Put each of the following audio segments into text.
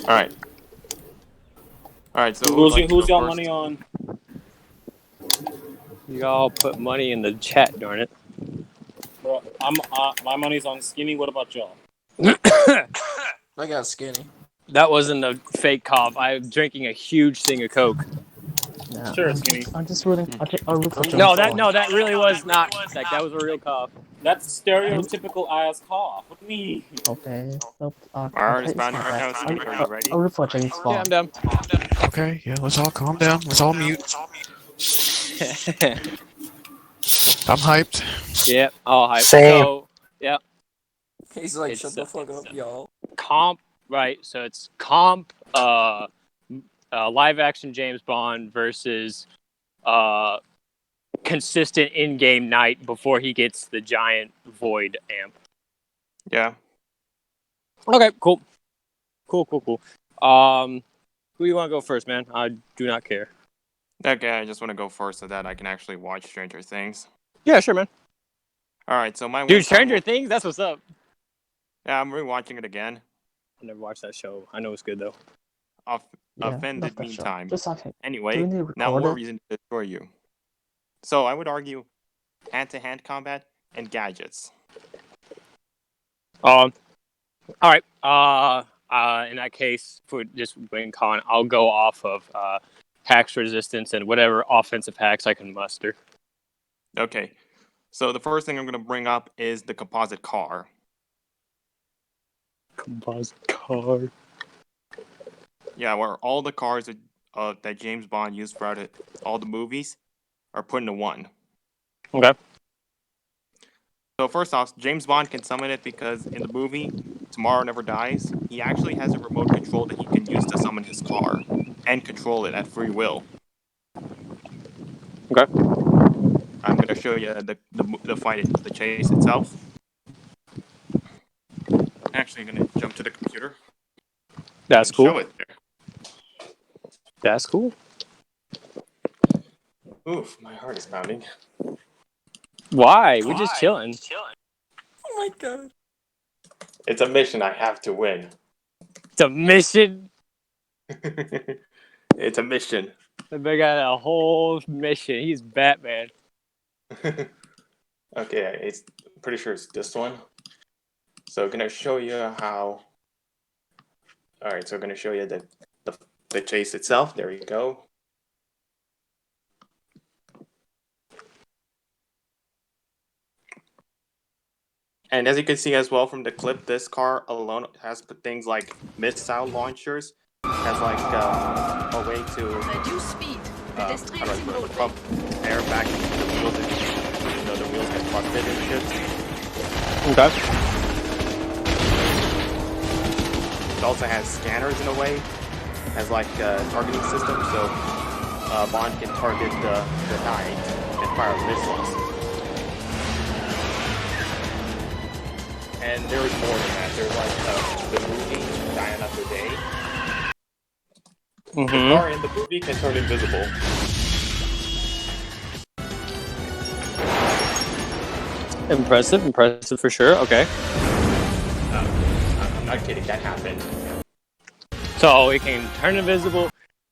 Alright. Alright, so who would like to Who's go your first? money on? Y'all put money in the chat, darn it. Bro, my money's on Skinny. What about y'all? I got Skinny. That wasn't a fake cough. I'm drinking a huge thing of Coke. Nah, Sure, Skinny. I'm just rooting. I'll root for James No, Bond. that really was not. Like, that was a real cough. That's stereotypical ass cough. What do you mean? Okay. Nope. Alright, Okay, it's bound right now. Skinny, are you ready? I'll root for James Yeah, I'm Bond. done. Okay, yeah, let's all calm down. Let's all mute. I'm hyped. Yep, all hype. Same. So, yeah, He's like, It's, shut the fuck up, y'all. comp, right? So it's comp, live action James Bond versus consistent in-game night before he gets the giant void amp. Yeah. Okay, cool. Cool. Who you want to go first, man? I do not care. Okay, I just want to go first so that I can actually watch Stranger Things. Yeah, sure, man. Alright, so my Dude, win Stranger count- Things, that's what's up. Yeah, I'm rewatching it again. I never watched that show. I know it's good, though. Yeah, Offended love that show. meantime. Just okay. Do Anyway, we need to now record more it? reason to destroy you. So I would argue hand-to-hand combat and gadgets. All right. In that case, for just win con, I'll go off of hacks resistance and whatever offensive hacks I can muster. Okay, so the first thing I'm going to bring up is the composite car. Composite car. Yeah, where all the cars that James Bond used throughout all the movies are put into one. Okay. So first off, James Bond can summon it because in the movie Tomorrow Never Dies, he actually has a remote control that he can use to summon his car and control it at free will. Okay. I'm going to show you the fight, the chase itself. Actually, I'm going to jump to the computer. That's and cool. Show it there. That's cool. Oof, my heart is pounding. Why? We're just chilling. Oh my god. It's a mission I have to win. It's a mission. It's a mission. The big got a whole mission. He's Batman. Okay, it's pretty sure it's this one. So I'm gonna show you how. All right, so I'm gonna show you the chase itself. There you go. And as you can see as well from the clip, this car alone has things like missile launchers, has like a way to Reduce speed. Pedestrians in roadway. pump air back into the wheels if the wheels get busted and shit. Okay. It also has scanners in a way, has like a targeting system, so Bond can target the night and fire missiles. And there is more than that. There's like the movie Die Another Day. The car in the movie can turn invisible. Impressive for sure. Okay. I'm not kidding, that happened. So it can turn invisible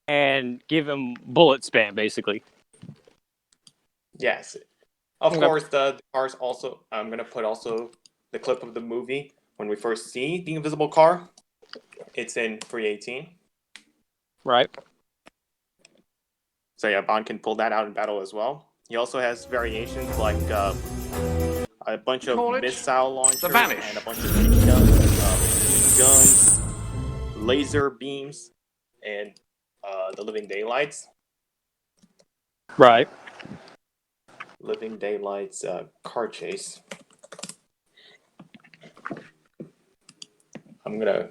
and give him bullet spam, basically. Yes. Of Okay. course, the cars also, I'm going to put also the clip of the movie when we first see the invisible car. It's in 318. Right. So yeah, Bond can pull that out in battle as well. He also has variations like a bunch of missile launchers and a bunch of mini guns, laser beams, and the Living Daylights. Right. Living Daylights car chase. I'm gonna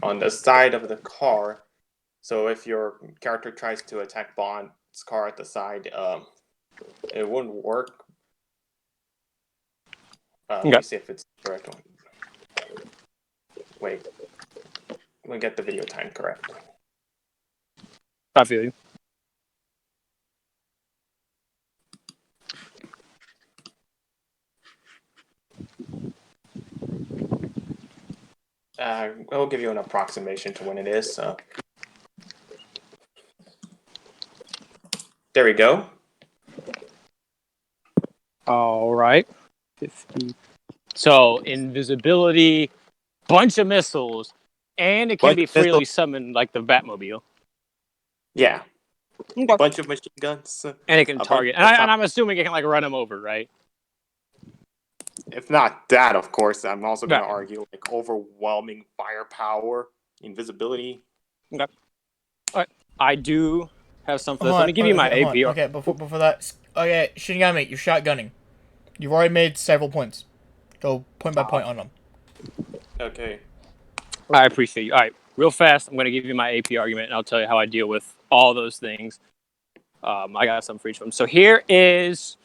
on the side of the car. So if your character tries to attack Bond's car at the side, it wouldn't work. Let me see if it's the correct one. Wait, let me get the video time correct. I feel you. I'll give you an approximation to when it is. There we go. All right. 50. So invisibility, bunch of missiles, and it can be freely summoned like the Batmobile. Yeah. Okay. Bunch of machine guns. And it can target. And I'm assuming it can like run them over, right? If not that, of course, I'm also going to argue like overwhelming firepower, invisibility. Okay. All right. I do have something. Let me give you my APR. Okay, before that, okay, Shinigami, you're shotgunning. You've already made several points. Go point by point on them. Okay. I appreciate you. All right, real fast, I'm going to give you my AP argument, and I'll tell you how I deal with all those things. I got some for each of them. So here is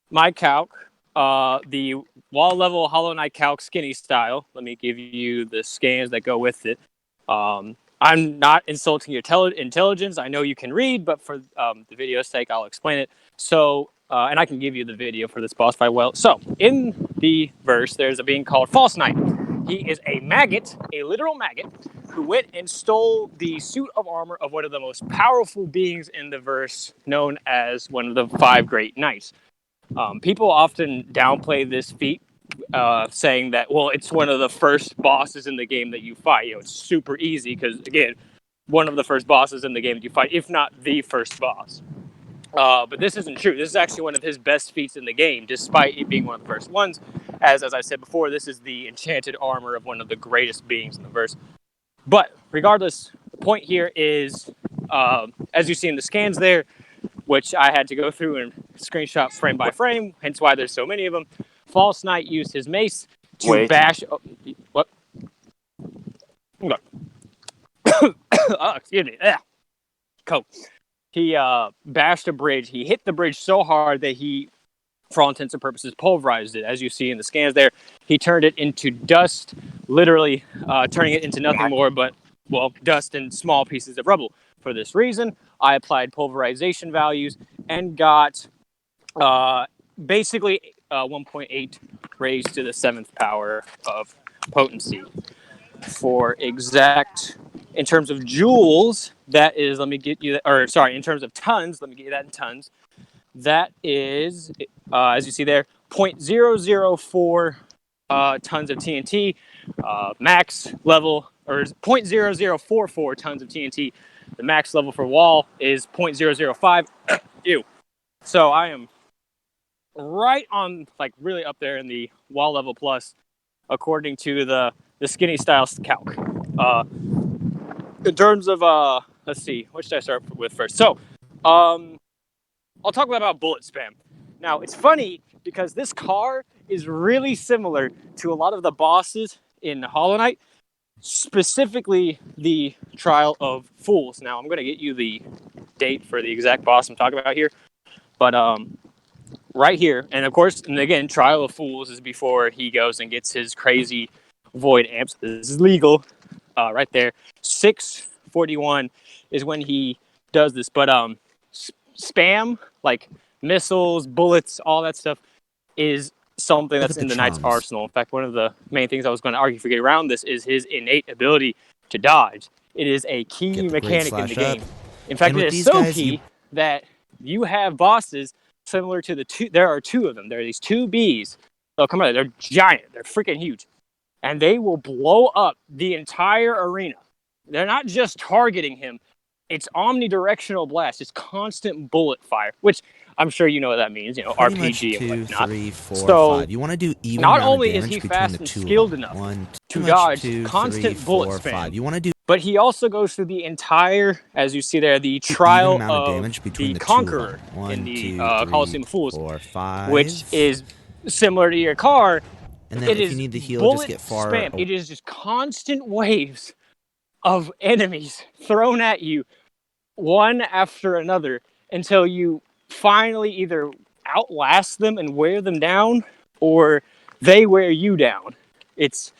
my calc, the wall level Hollow Knight calc skinny style. Let me give you the scans that go with it. I'm not insulting your intelligence. I know you can read, but for the video's sake, I'll explain it. So, and I can give you the video for this boss fight. Well, so in the verse, there's a being called False Knight. He is a maggot, a literal maggot, who went and stole the suit of armor of one of the most powerful beings in the verse, known as one of the 5 great knights. People often downplay this feat, saying that, well, it's one of the first bosses in the game that you fight. You know, it's super easy because, again, one of the first bosses in the game that you fight, if not the first boss. But this isn't true. This is actually one of his best feats in the game, despite it being one of the first ones. As I said before, this is the enchanted armor of one of the greatest beings in the verse. But regardless, the point here is, as you see in the scans there, which I had to go through and screenshot frame by frame, hence why there's so many of them, False Knight used his mace to bash... Oh, what? Oh, excuse me. Cool. He bashed a bridge. He hit the bridge so hard that he, for all intents and purposes, pulverized it. As you see in the scans there, he turned it into dust, literally turning it into nothing more but, well, dust and small pieces of rubble. For this reason, I applied pulverization values and got basically 1.8 raised to the 7th power of potency. For exact, in terms of joules, that is, let me get you that, or sorry, in terms of tons, let me get you that in tons. That is, as you see there, 0.004 tons of TNT, max level, or 0.0044 tons of TNT. The max level for wall is 0.005. Ew. So I am right on, like, really up there in the wall level plus, according to the skinny style calc. In terms of, let's see, what should I start with first? So, I'll talk about bullet spam. Now, it's funny because this car is really similar to a lot of the bosses in Hollow Knight, specifically the Trial of Fools. Now, I'm going to get you the date for the exact boss I'm talking about here, but right here, and of course, and again, Trial of Fools is before he goes and gets his crazy void amps. This is legal, right there. 641 is when he does this, but spam, like missiles, bullets, all that stuff, is something that's in the Knight's arsenal. In fact, one of the main things I was going to argue for getting around this is his innate ability to dodge. It is a key mechanic in the game. In fact, it is so key that you have bosses similar to the two. There are 2 of them. There are these 2 bees. Oh, come on, they're giant. They're freaking huge, and they will blow up the entire arena. They're not just targeting him. It's omnidirectional blast. It's constant bullet fire, which I'm sure you know what that means. You know, Pretty RPG and much 2, whatnot. 3, 4, So 5. You want to do even not amount only of is damage he between fast the and 2 skilled of them. enough One, to much, dodge 2, constant 3, bullet 4, spam, 5. You want to do, but he also goes through the entire, as you see there, the even trial amount of of damage between the the 2 of Conqueror them. One, in the 2, 3, Coliseum of Fools, 4, 5. which is similar to your car. And then It if is you need the heal, bullet just get far. spam. It is just constant waves of enemies thrown at you, one after another, until you finally either outlast them and wear them down, or they wear you down. It's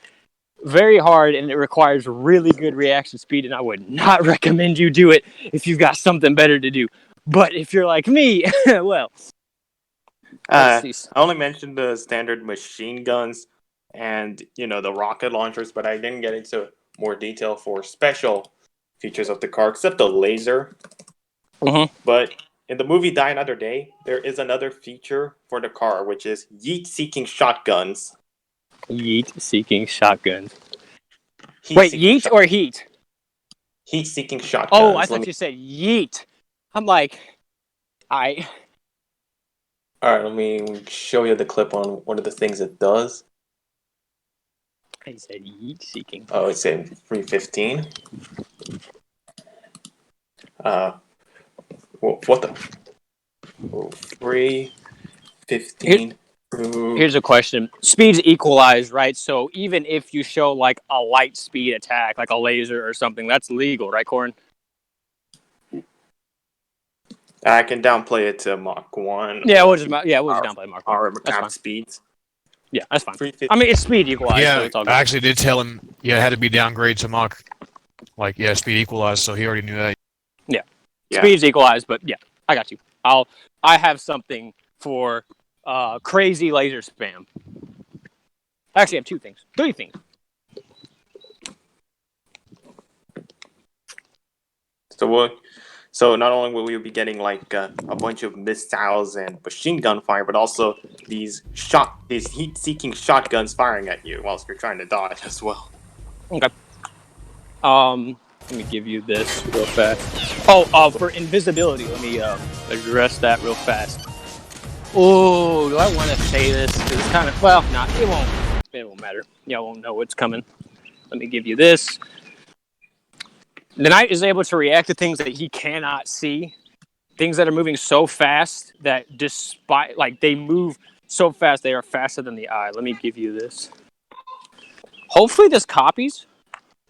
very hard, and it requires really good reaction speed, and I would not recommend you do it if you've got something better to do. But if you're like me, well, I only mentioned the standard machine guns and, the rocket launchers, but I didn't get into more detail for special features of the car, except the laser. Mhm. But in the movie Die Another Day, there is another feature for the car, which is yeet-seeking shotguns. Yeet-seeking shotguns. Wait, yeet or heat? Heat-seeking shotguns. Oh, I thought you said yeet. I'm like, Alright, let me show you the clip on one of the things it does. I said yeet-seeking. Oh, it's in 315. What the? 315. Here's a question. Speed's equalized, right? So even if you show like a light speed attack, like a laser or something, that's legal, right, Corin? I can downplay it to Mach 1. Yeah, we'll just downplay Mach 1. Our That's fine. speeds. Yeah, that's fine. 350. I mean, it's speed equalized, so Yeah, it's all I good. actually did tell him, it had to be downgraded to Mach. Speed equalized, so he already knew that. Yeah. Yeah. Speed's equalized, but yeah, I got you. I have something for crazy laser spam. I actually have 2 things. 3 things. So not only will we be getting like a bunch of missiles and machine gun fire, but also these heat-seeking shotguns firing at you whilst you're trying to dodge as well. Okay. Let me give you this real fast. For invisibility, let me address that real fast. Oh, do I want to say this? 'Cause it's kind of it won't matter. Y'all won't know what's coming. Let me give you this. The knight is able to react to things that he cannot see, things that are moving so fast that they move so fast they are faster than the eye. Let me give you this. Hopefully this copies.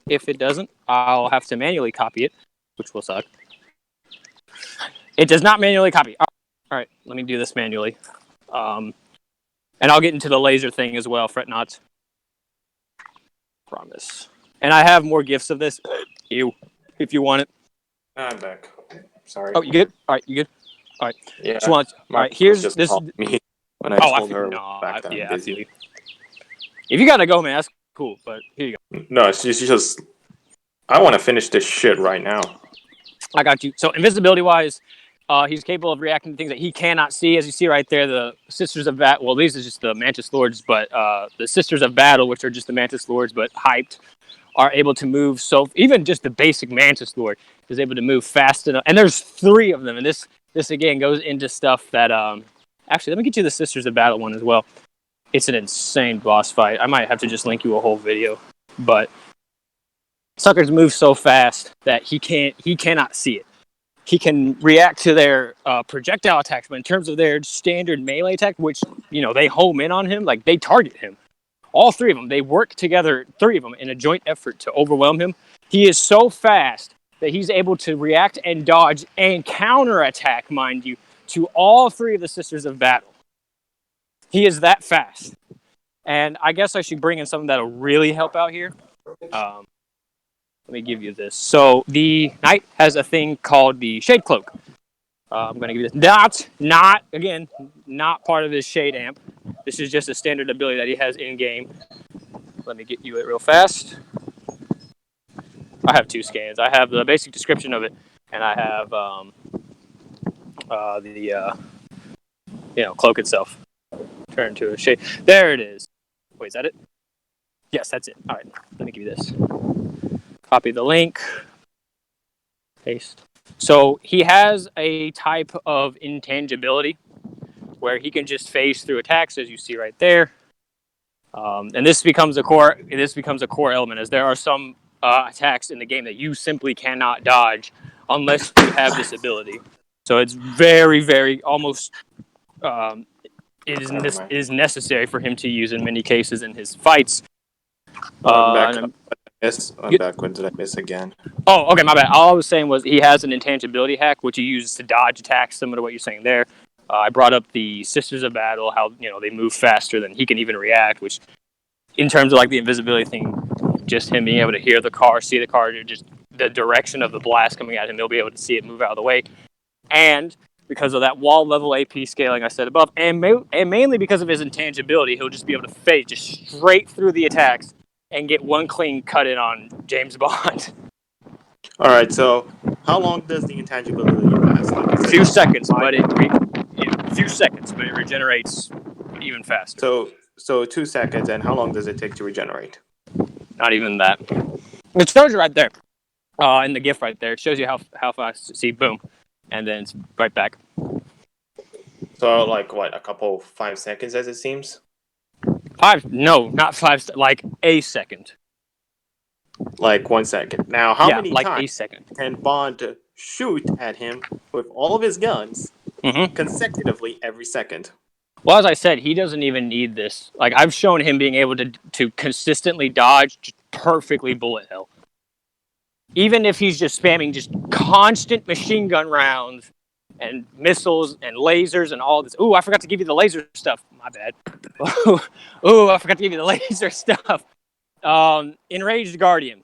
If it doesn't, I'll have to manually copy it, which will suck. It does not manually copy. All right, let me do this manually. And I'll get into the laser thing as well, fret not. Promise. And I have more gifts of this. If you want it. I'm back. Sorry. Oh, you good? All right, you good? All right. Yeah. All right, here's just this. called me when I told her back then I'm busy. If you gotta go, man, that's cool. But here you go. No, she's just. I want to finish this shit right now. I got you. So invisibility-wise, he's capable of reacting to things that he cannot see. As you see right there, the Sisters of Battle. Well, these are just the Mantis Lords, but the Sisters of Battle, which are just the Mantis Lords, but hyped, are able to move. So even just the basic Mantis Lord is able to move fast enough. And there's 3 of them. And this again goes into stuff that actually, let me get you the Sisters of Battle one as well. It's an insane boss fight. I might have to just link you a whole video, but suckers move so fast that he cannot see it. He can react to their projectile attacks, but in terms of their standard melee attack, which they home in on him, like they target him. All 3 of them, they work together, 3 of them, in a joint effort to overwhelm him. He is so fast that he's able to react and dodge and counterattack, mind you, to all 3 of the Sisters of Battle. He is that fast. And I guess I should bring in something that'll really help out here. Let me give you this. So the knight has a thing called the Shade Cloak. I'm going to give you this. Not part of his Shade amp. This is just a standard ability that he has in-game. Let me get you it real fast. I have 2 scans. I have the basic description of it, and I have the cloak itself. Turn to a shade. There it is. Wait, is that it? Yes, that's it. All right, let me give you this. Copy the link. Paste. So he has a type of intangibility where he can just phase through attacks, as you see right there. And this becomes a core element, as there are some attacks in the game that you simply cannot dodge unless you have this ability. So it's very, very almost it is necessary for him to use in many cases in his fights. I'm back. When did I miss again? Oh, okay, my bad. All I was saying was he has an intangibility hack, which he uses to dodge attacks, similar to what you're saying there. I brought up the Sisters of Battle, how they move faster than he can even react, which in terms of like the invisibility thing, just him being able to hear the car, see the car, just the direction of the blast coming at him, they'll be able to see it move out of the way. And because of that wall level AP scaling I said above, and mainly because of his intangibility, he'll just be able to phase just straight through the attacks and get one clean cut in on James Bond. All right. So, how long does the intangibility last? Like, A few seconds, but it regenerates even faster. So 2 seconds, and how long does it take to regenerate? Not even that. It shows you right there, in the GIF right there. It shows you how fast. See, boom, and then it's right back. So, like, what, a couple 5 seconds, as it seems? 5? No, not 5. Like a second. Like 1 second. Now, how many like times a second can Bond shoot at him with all of his guns consecutively every second? Well, as I said, he doesn't even need this. Like, I've shown him being able to consistently dodge just perfectly bullet hell. Even if he's just spamming just constant machine gun rounds and missiles and lasers and all this. Ooh, I forgot to give you the laser stuff. My bad. Ooh, I forgot to give you the laser stuff. Enraged Guardian.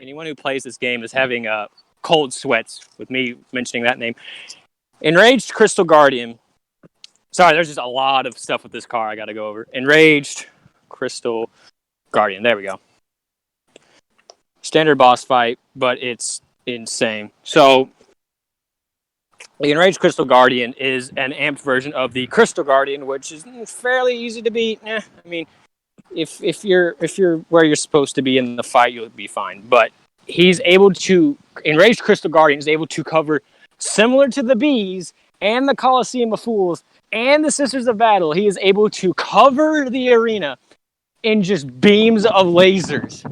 Anyone who plays this game is having cold sweats with me mentioning that name. Enraged Crystal Guardian. Sorry, there's just a lot of stuff with this car I got to go over. Enraged Crystal Guardian. There we go. Standard boss fight, but it's insane. So, the Enraged Crystal Guardian is an amped version of the Crystal Guardian, which is fairly easy to beat. I mean, if you're where you're supposed to be in the fight, you'll be fine. But Enraged Crystal Guardian is able to cover, similar to the Bees and the Coliseum of Fools and the Sisters of Battle, he is able to cover the arena in just beams of lasers.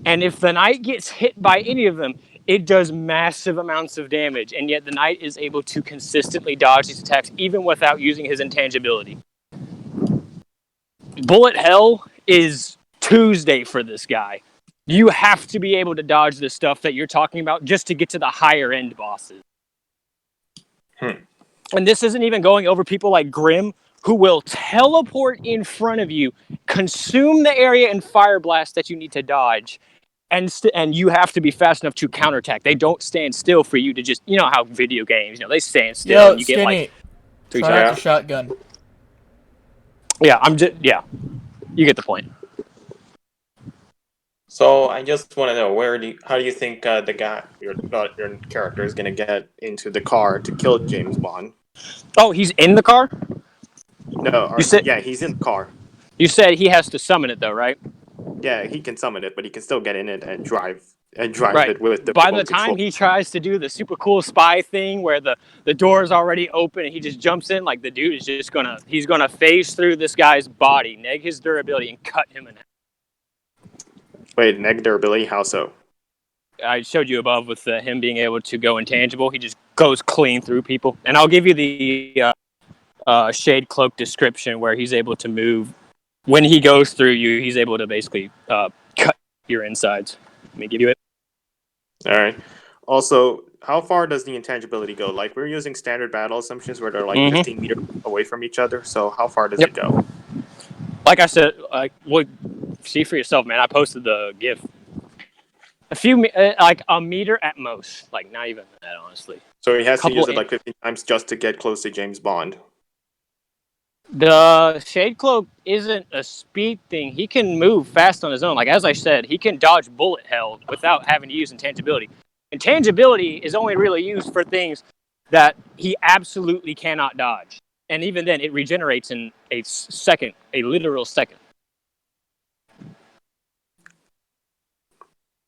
And if the Knight gets hit by any of them, it does massive amounts of damage. And yet the Knight is able to consistently dodge these attacks even without using his intangibility. Bullet Hell is Tuesday for this guy. You have to be able to dodge the stuff that you're talking about just to get to the higher end bosses. And this isn't even going over people like Grimm, who will teleport in front of you, consume the area and fire blast that you need to dodge, and you have to be fast enough to counterattack. They don't stand still for you to just, you know how video games, they stand still and you Skinny, get like 3 try shots. out the shotgun. Yeah, you get the point. So I just want to know how do you think your character is gonna get into the car to kill James Bond? Oh, he's in the car? No, he's in the car. You said he has to summon it though, right? Yeah, he can summon it, but he can still get in it and drive Right. it with the By remote the time control. he tries to do the super cool spy thing where the door is already open and he just jumps in, like the dude is just he's gonna phase through this guy's body, neg his durability, and cut him in half. Wait, neg durability? How so? I showed you above with him being able to go intangible. He just goes clean through people. And I'll give you the Shade Cloak description where he's able to move. When he goes through you, he's able to basically cut your insides. Let me give you it. All right. Also, how far does the intangibility go? Like, we're using standard battle assumptions where they're like 15 meters away from each other. So how far does it go? Like I said, see for yourself, man. I posted the GIF. A few, like a meter at most. Like, not even that, honestly. So he has to use it like 15 times just to get close to James Bond. The Shade Cloak isn't a speed thing. He can move fast on his own. Like, as I said, he can dodge bullet hell without having to use intangibility. Intangibility is only really used for things that he absolutely cannot dodge. And even then, it regenerates in a second, a literal second.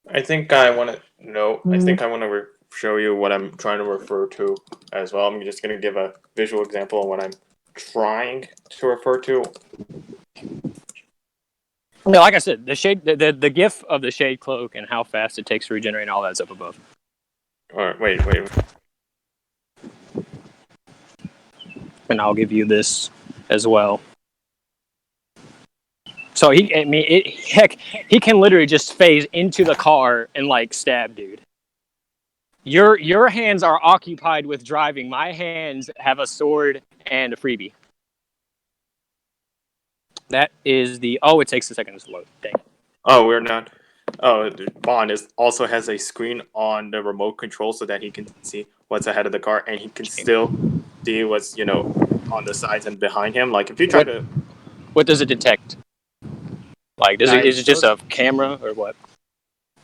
I think I want to show you what I'm trying to refer to as well. I'm just going to give a visual example of what I'm trying to refer to. No, like I said, the GIF of the Shade Cloak and how fast it takes to regenerate and all that's up above. All right, wait. And I'll give you this as well. So he can literally just phase into the car and like stab dude. Your hands are occupied with driving. My hands have a sword and a freebie. That is it takes a second to load. Dang. Oh, we're not. Oh, Bond also has a screen on the remote control so that he can see what's ahead of the car, and he can still see what's on the sides and behind him. Like if you try to. What does it detect? Like, is it just a camera or what?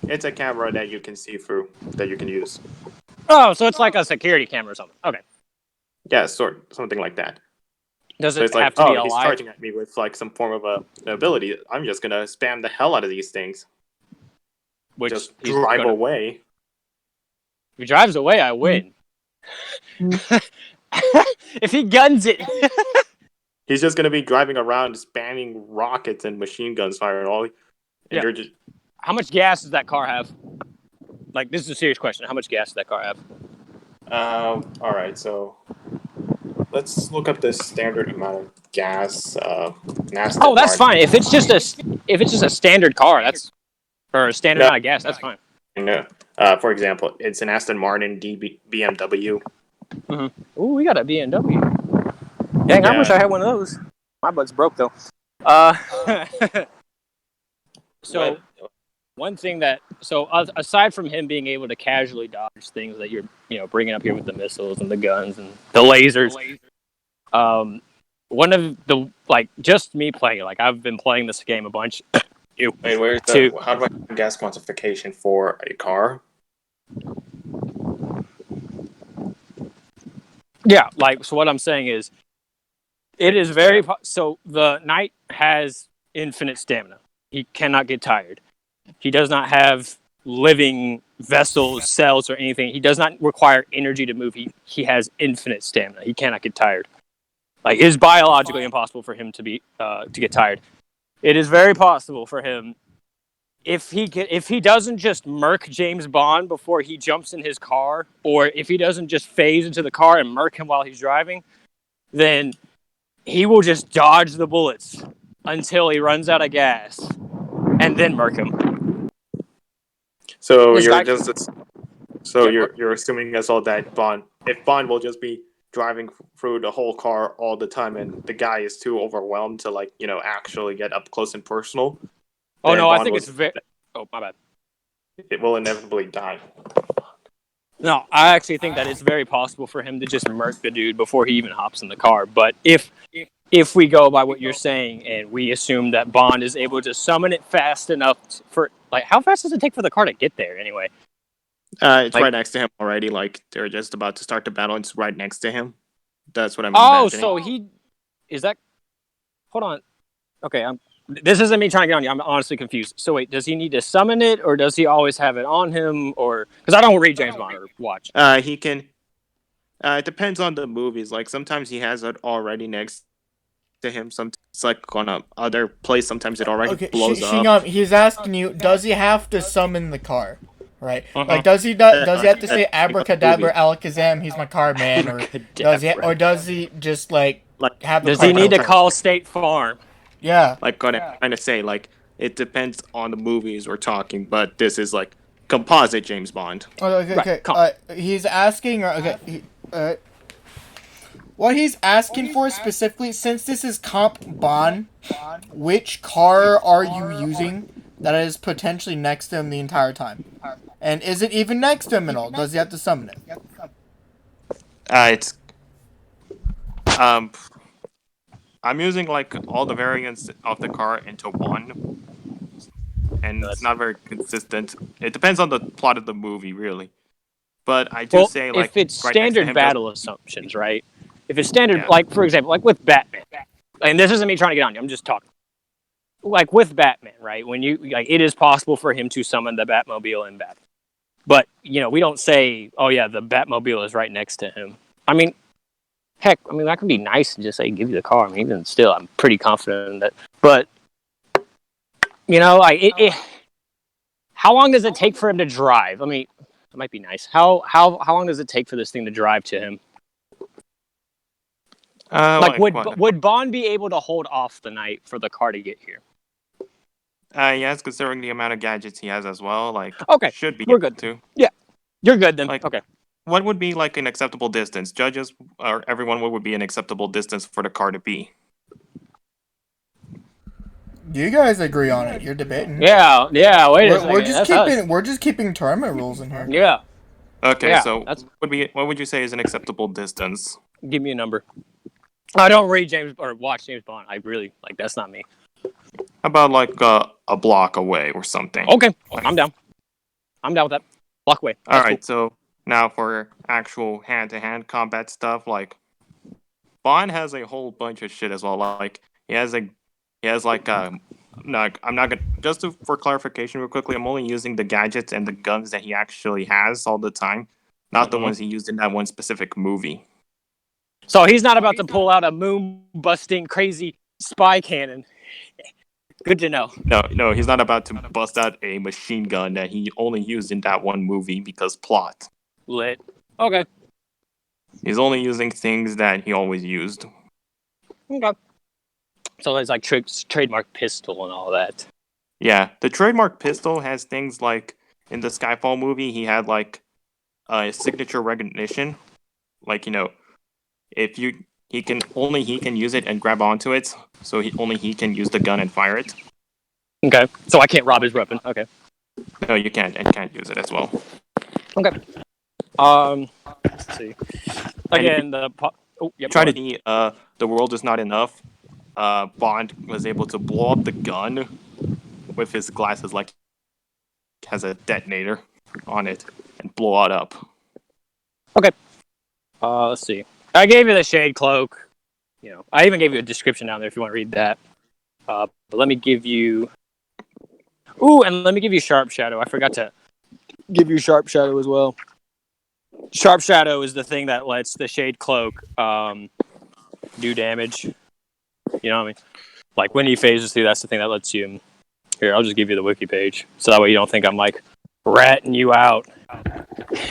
It's a camera that you can see through, that you can use. Oh, so it's like a security camera or something. Okay. Yeah, something like that. Does So it it's like, have to be he's alive? charging at me with like some form of an ability. I'm just gonna spam the hell out of these things. Which Just he's drive gonna- away. If he drives away, I win. If he guns it. He's just gonna be driving around spamming rockets and machine guns firing all. And Yeah. you're just. How much gas does that car have? Like, this is a serious question. How much gas does that car have? All right, so let's look up the standard amount of gas. Oh, that's fine. If it's just a standard car, or a standard amount of gas, that's fine. No. For example, it's an Aston Martin BMW. Mm-hmm. Ooh, we got a BMW. Dang, I wish I had one of those. My butt's broke though. So one thing aside from him being able to casually dodge things that you're bringing up here with the missiles and the guns and the lasers, one of the just me playing it, I've been playing this game a bunch. Wait, how do I get gas quantification for a car? Yeah, so what I'm saying is, it is so the knight has infinite stamina. He cannot get tired. He does not have living vessels, cells, or anything. He does not require energy to move. He has infinite stamina. He cannot get tired. It is biologically impossible for him to get tired. It is very possible for him if he doesn't just murk James Bond before he jumps in his car, or if he doesn't just phase into the car and murk him while he's driving, then he will just dodge the bullets until he runs out of gas, and then murk him. So you're assuming as well that if Bond will just be driving through the whole car all the time, and the guy is too overwhelmed to actually get up close and personal. Oh no, I think it's very. Oh, my bad. It will inevitably die. No, I actually think that it's very possible for him to just murk the dude before he even hops in the car. But if we go by what you're saying and we assume that Bond is able to summon it fast enough for how fast does it take for the car to get there anyway? It's right next to him already. They're just about to start the battle. And it's right next to him. That's what I'm. Oh, imagining. so is that? Hold on. Okay, this isn't me trying to get on you. I'm honestly confused. So wait, does he need to summon it, or does he always have it on him, or because I don't read James Bond or watch? He can. It depends on the movies. Sometimes he has it already next to him. Sometimes it's on a other place. Sometimes it already blows up. Shinigami, he's asking you, does he have to summon the car? Right? Uh-huh. Does he have to say abracadabra alakazam, he's my car man, or does he just have the Does car he need to first? call State Farm? Yeah. I'm trying to say, it depends on the movies we're talking, but this is composite James Bond. Oh, okay. He's asking. What he's asking for specifically, since this is Comp Bond, which car are you using that is potentially next to him the entire time? And is it even next to him at all? Does he have to summon it? It's I'm using all the variants of the car into one, and it's not very consistent. It depends on the plot of the movie, really. But I do say if it's right next to standard him battle assumptions, right? If it's standard, for example, with Batman, and this isn't me trying to get on you, I'm just talking. With Batman, right? When it is possible for him to summon the Batmobile in battle, but we don't say, oh yeah, the Batmobile is right next to him. I mean, heck, that can be nice and just say, give you the car. Even still, I'm pretty confident in that. But, how long does it take for him to drive? It might be nice. How long does it take for this thing to drive to him? Would Bond be able to hold off the night for the car to get here? Yes, considering the amount of gadgets he has as well, okay, should be we're good too. Yeah, you're good then. Okay. What would be an acceptable distance? Judges or everyone, what would be an acceptable distance for the car to be? You guys agree on it. You're debating. Yeah. Wait a second. We're just keeping tournament rules in here. Yeah. Okay, yeah, so what would you say is an acceptable distance? Give me a number. I don't read James or watch James Bond. I really that's not me. about like a block away or something. Okay, I'm down. I'm down with that. Block away. All That's right, so now for actual hand-to-hand combat stuff, like Bond has a whole bunch of shit as well. Like he has like no, I'm not gonna for clarification real quickly. I'm only using the gadgets and the guns that he actually has all the time, not the ones he used in that one specific movie. So he's not about to pull out a moon-busting crazy spy cannon. Good to know. No, he's not about to bust out a machine gun that he only used in that one movie because plot. Lit. Okay. He's only using things that he always used. Okay. So it's like trademark pistol and all that. Yeah, the trademark pistol has things like in the Skyfall movie, he had like signature recognition. Like, if he can use it and grab onto it, so he can use the gun and fire it. Okay. So I can't rob his weapon. Okay. No, you can't use it as well. Okay. Let's see. Again, Try to see the world is not enough. Bond was able to blow up the gun with his glasses, like has a detonator on it, and blow it up. Okay. Let's see. I gave you the shade cloak. I even gave you a description down there if you want to read that. But let me give you. Ooh, and let me give you Sharp Shadow. I forgot to give you Sharp Shadow as well. Sharp Shadow is the thing that lets the shade cloak do damage. You know what I mean? Like when he phases through, that's the thing that lets you. Here, I'll just give you the wiki page, so that way you don't think I'm like ratting you out.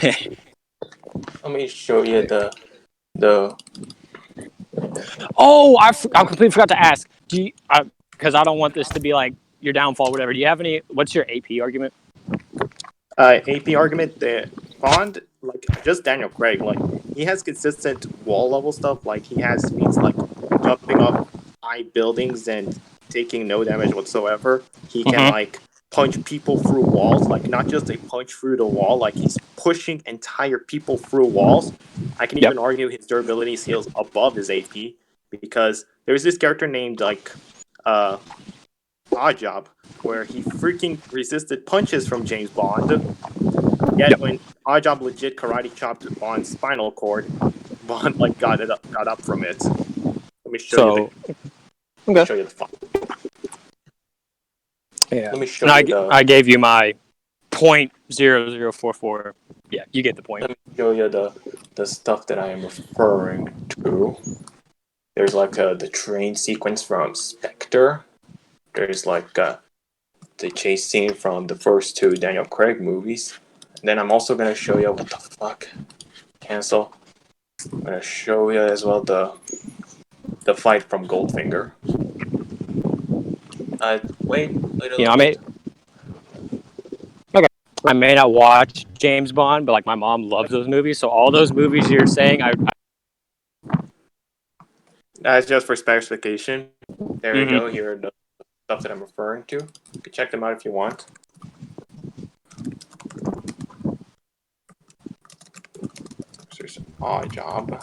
Let me show you the. Oh, I completely forgot to ask. Because I don't want this to be like your downfall, whatever. Do you have any? What's your AP argument? AP argument that Bond, like just Daniel Craig, like he has consistent wall level stuff. Like he has feats like jumping off high buildings and taking no damage whatsoever. He can like punch people through walls, like not just a punch through the wall, like he's pushing entire people through walls. I can even argue his durability scales above his AP because there's this character named like Oddjob where he freaking resisted punches from James Bond. Yet when Oddjob legit karate chopped Bond's spinal cord, Bond like got up from it. Let me show you the file. Yeah. Let me show I gave you my .0044. Yeah, you get the point. Let me show you the stuff that I am referring to. There's like the train sequence from Spectre. There's like the chase scene from the first two Daniel Craig movies. And then I'm also gonna show you what the fuck. Cancel. I'm gonna show you as well the fight from Goldfinger. Wait. I may not watch James Bond, but like my mom loves those movies. So all those movies you're saying, That's just for specification. There you go. Here are the stuff that I'm referring to. You can check them out if you want. There's an Oddjob.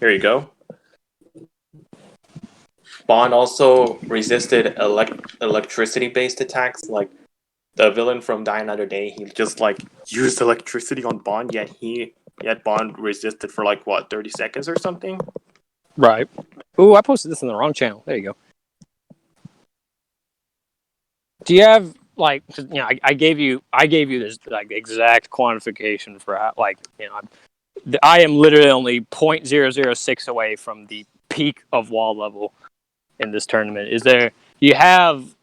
Here you go. Bond also resisted electricity-based attacks. Like the villain from Die Another Day, he just like used electricity on Bond. Yet Bond resisted for like what 30 seconds or something. Right. Ooh, I posted this on the wrong channel. There you go. Do you have like I gave you this like exact quantification for how, like I am literally only .006 away from the peak of wall level in this tournament. You have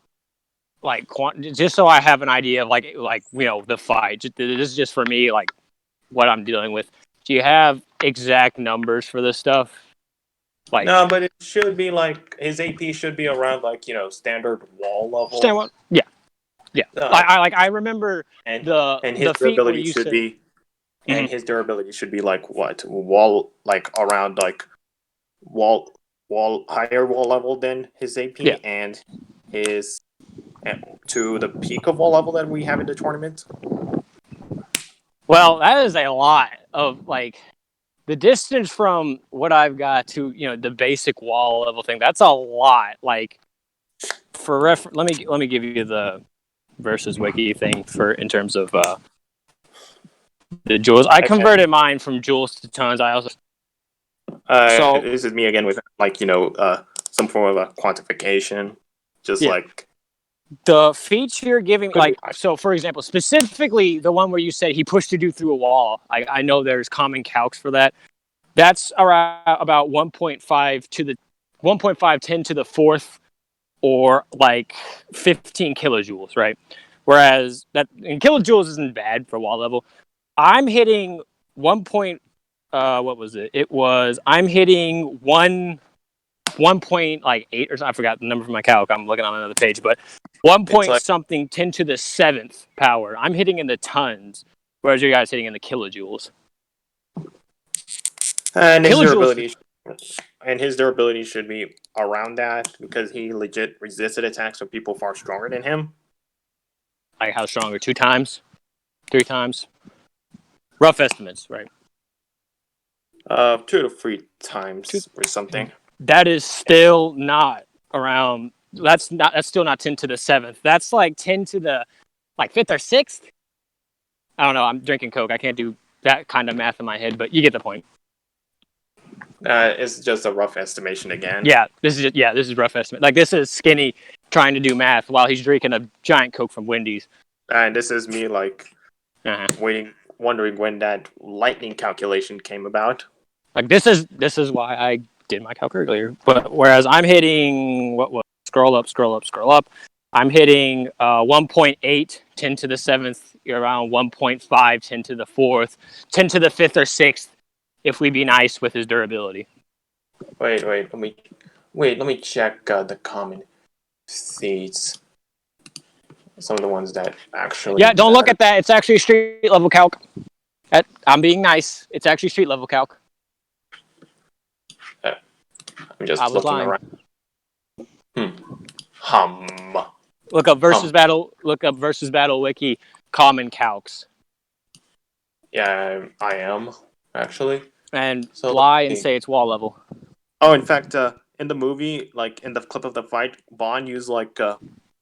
like just so I have an idea of like the fight. This is just for me like what I'm dealing with. Do you have exact numbers for this stuff? Like no, but it should be like his AP should be around like standard wall level. Yeah. I remember and the his feat where durability you should said, be. And his durability should be like what wall like around like higher wall level than his AP and his to the peak of wall level that we have in the tournament. Well, that is a lot of like the distance from what I've got to the basic wall level thing. That's a lot. Like for let me give you the versus wiki thing for in terms of the joules. I converted mine from joules to tons. I also so this is me again with like some form of a quantification, just like the feats you're giving. Like so, for example, specifically the one where you said he pushed a dude through a wall. I know there's common calcs for that. That's around about 1.5 to the 1.510 to the fourth, or like 15 kilojoules, right? Whereas that in kilojoules isn't bad for wall level. I'm hitting 1. What was it? It was I'm hitting 1.8 or something. I forgot the number from my calc. I'm looking on another page, but 1 point something 10 to the 7th power. I'm hitting in the tons, whereas you guys hitting in the kilojoules. And his durability should be around that because he legit resisted attacks from people far stronger than him. Like how stronger? 2 times? 3 times? Rough estimates, right? 2 to 3 times or something. That is still not around. That's still not 10 to the 7th. That's like 10 to the 5th or 6th. I don't know. I'm drinking Coke. I can't do that kind of math in my head, but you get the point. It's just a rough estimation again. Yeah, this is rough estimate. Like this is Skinny trying to do math while he's drinking a giant Coke from Wendy's. And this is me wondering when that lightning calculation came about. Like this is why I did my calc earlier. But whereas I'm hitting scroll up. I'm hitting 1.8 10 to the 7th, around 1.5 10 to the 4th, 10 to the 5th or 6th. If we be nice with his durability. Wait. Let me check the common feats. Some of the ones that actually. Yeah, don't look at that. It's actually street level calc. I'm being nice. It's actually street level calc. I'm just looking around. Look up versus battle. Look up versus battle wiki common calcs. Yeah, I am actually. And lie and say it's wall level. Oh, in fact, in the movie, like in the clip of the fight, Bond used like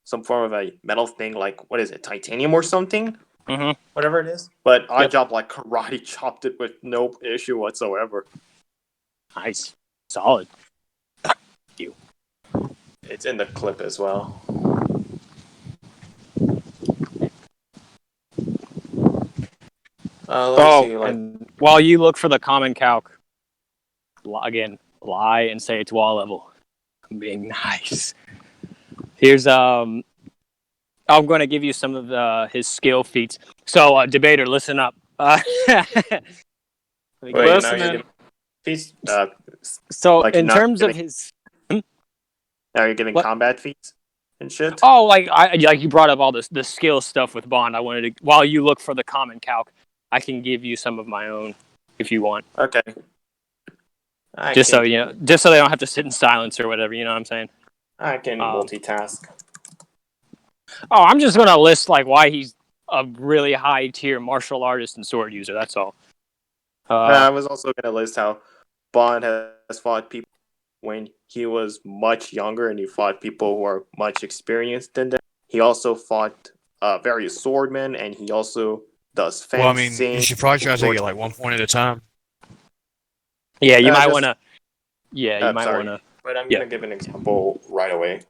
some form of a metal thing, like what is it, titanium or something? Mm-hmm. Whatever it is. But Oddjob like karate chopped it with no issue whatsoever. Nice, solid. You. It's in the clip as well. Let me see, and while you look for the common calc, again, lie and say it's wall level. I'm being nice. Here's I'm going to give you some of his skill feats. So, debater, listen up. Feats. So, in terms of his, are you giving combat feats and shit? Oh, like you brought up all the skill stuff with Bond. I wanted to, while you look for the common calc, I can give you some of my own if you want. Okay. Just so they don't have to sit in silence or whatever. You know what I'm saying? I can multitask. Oh, I'm just gonna list like why he's a really high tier martial artist and sword user. That's all. I was also gonna list how Bond has fought people when he was much younger, and he fought people who are much experienced than them. He also fought various swordmen, and he also does fencing. Well, I mean, you should probably try to take it like 1 point at a time. Yeah, you might want to. Yeah, you might want to. But I'm going to give an example right away.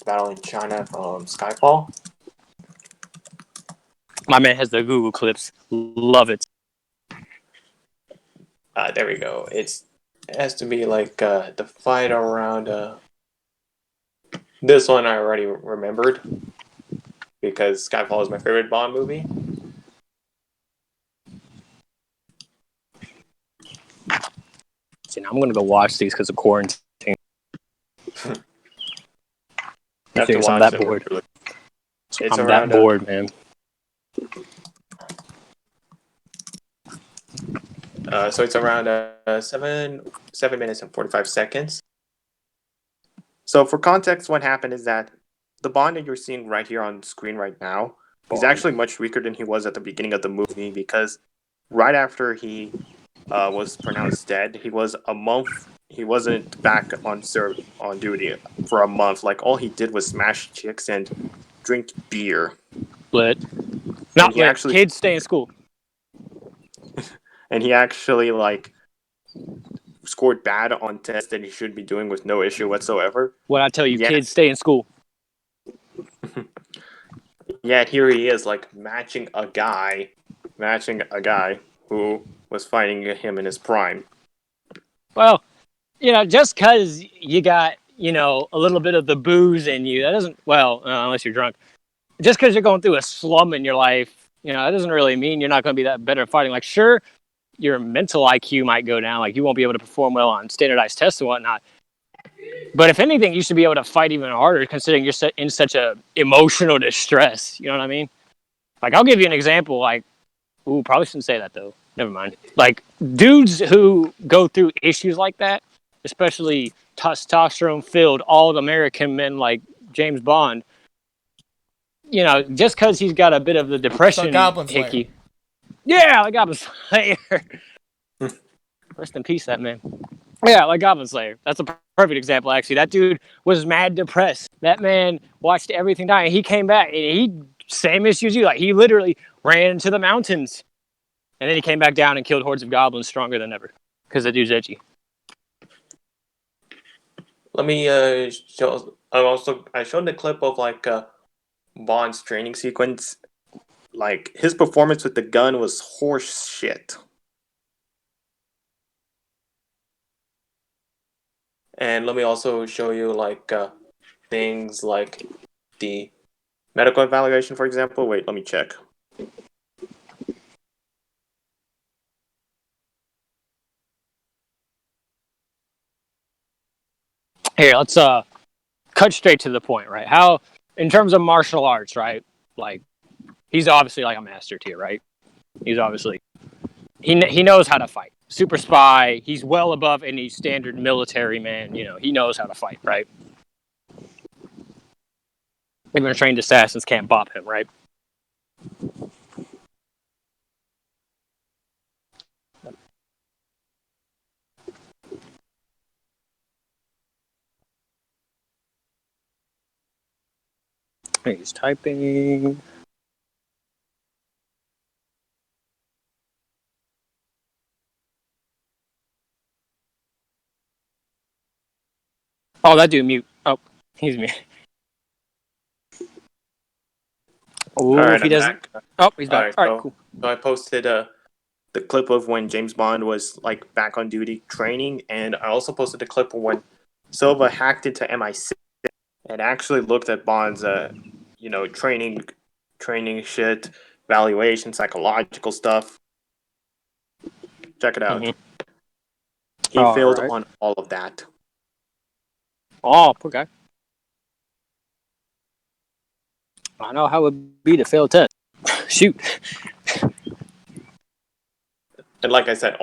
Battle in China from Skyfall. My man has the Google clips. Love it. There we go. It has to be like the fight around... This one I already remembered. Because Skyfall is my favorite Bond movie. See, now I'm going to go watch these because of quarantine. I'm that bored. I'm that bored, man. So it's around 7 minutes and 45 seconds. So for context, what happened is that the Bond that you're seeing right here on screen right now is actually much weaker than he was at the beginning of the movie because right after he was pronounced dead, he was a month. He wasn't back on duty for a month. Like all he did was smash chicks and drink beer. Lit. And Not he lit. actually Kids stay in school. and he actually like scored bad on tests that he should be doing with no issue whatsoever. What I tell you, Yeah. kids stay in school. Yet here he is, like matching a guy who was fighting him in his prime. Well, just because you got, a little bit of the booze in you, that doesn't, unless you're drunk, just because you're going through a slum in your life, that doesn't really mean you're not going to be that better at fighting. Like, sure, your mental IQ might go down. Like, you won't be able to perform well on standardized tests and whatnot. But if anything, you should be able to fight even harder considering you're in such a emotional distress. You know what I mean? Like, I'll give you an example. Like, probably shouldn't say that, though. Never mind. Like, dudes who go through issues like that, especially testosterone-filled, all-American men like James Bond, just because he's got a bit of the depression Goblin Slayer. hickey. Yeah, like Goblin Slayer. Rest in peace, that man. Yeah, like Goblin Slayer. That's a perfect example, actually. That dude was mad depressed. That man watched everything die, and he came back, and he, same issue as you. Like, he literally ran into the mountains. And then he came back down and killed hordes of goblins stronger than ever. Because the dude's edgy. Let me show. I showed the clip of like Bond's training sequence. Like his performance with the gun was horse shit. And let me also show you like things like the medical evaluation, for example. Wait, let me check. Here, let's cut straight to the point, right? How, in terms of martial arts, right? Like, he's obviously like a master tier, right? He's obviously he knows how to fight. Super spy. He's well above any standard military man. He knows how to fight, right? Even trained assassins can't bop him, right? He's typing. Oh, that dude mute. Oh, he's mute. Oh, All right, if he I'm doesn't. back. Oh, he's back. All right, so, cool. So I posted the clip of when James Bond was like back on duty training, and I also posted a clip of when Silva hacked into MI6 and actually looked at Bond's training shit, evaluation, psychological stuff. Check it out. Mm-hmm. He failed on all of that. Oh, poor guy. I know how it would be to fail a test. Shoot. And like I said,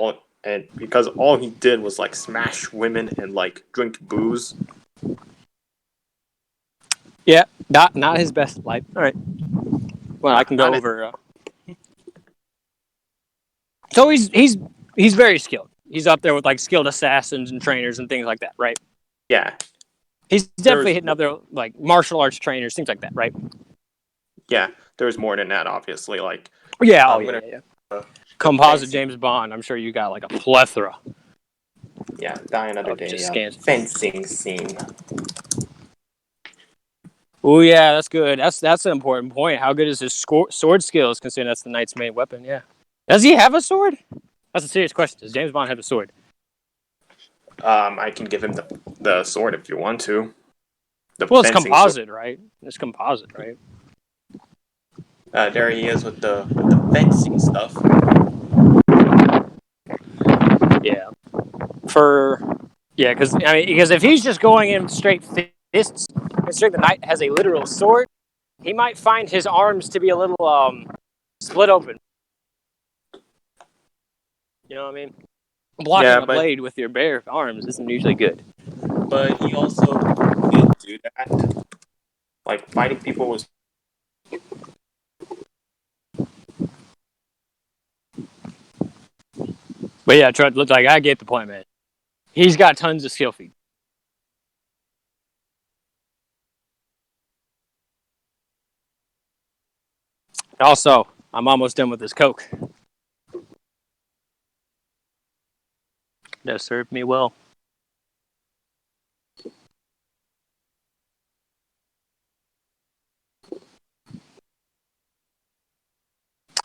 because all he did was like smash women and like drink booze. Yeah, not his best life. All right. Well, I can go over. So he's very skilled. He's up there with like skilled assassins and trainers and things like that, right? Yeah. He's definitely hitting up there like martial arts trainers, things like that, right? Yeah, there's more than that, obviously. Like, yeah, composite James Bond. I'm sure you got like a plethora. Yeah, Die Another Day. Fencing scene. Oh yeah, that's good. That's an important point. How good is his sword skills, considering that's the knight's main weapon? Yeah. Does he have a sword? That's a serious question. Does James Bond have a sword? I can give him the sword if you want to. It's composite, right? It's composite, right? There he is with the fencing stuff. Yeah. Because if he's just going in straight fists, considering the knight has a literal sword, he might find his arms to be a little split open. You know what I mean? Blocking a blade with your bare arms isn't usually good. But he also did do that. Like, fighting people was... But yeah, look like I get the point, man. He's got tons of skill feats. Also, I'm almost done with this Coke. That served me well.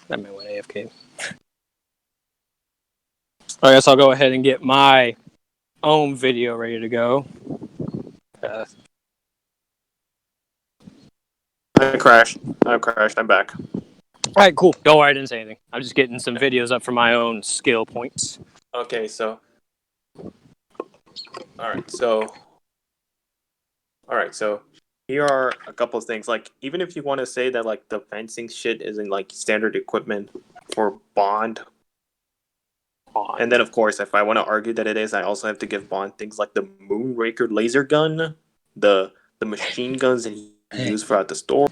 That man went AFK. I guess I'll go ahead and get my own video ready to go. I crashed. I'm back. All right, cool. Don't worry, I didn't say anything. I'm just getting some videos up for my own skill points. Okay, so. Alright, so here are a couple of things. Like, even if you want to say that, like, the fencing shit isn't, like, standard equipment for Bond. And then, of course, if I want to argue that it is, I also have to give Bond things like the Moonraker laser gun, the machine guns that he used throughout the story.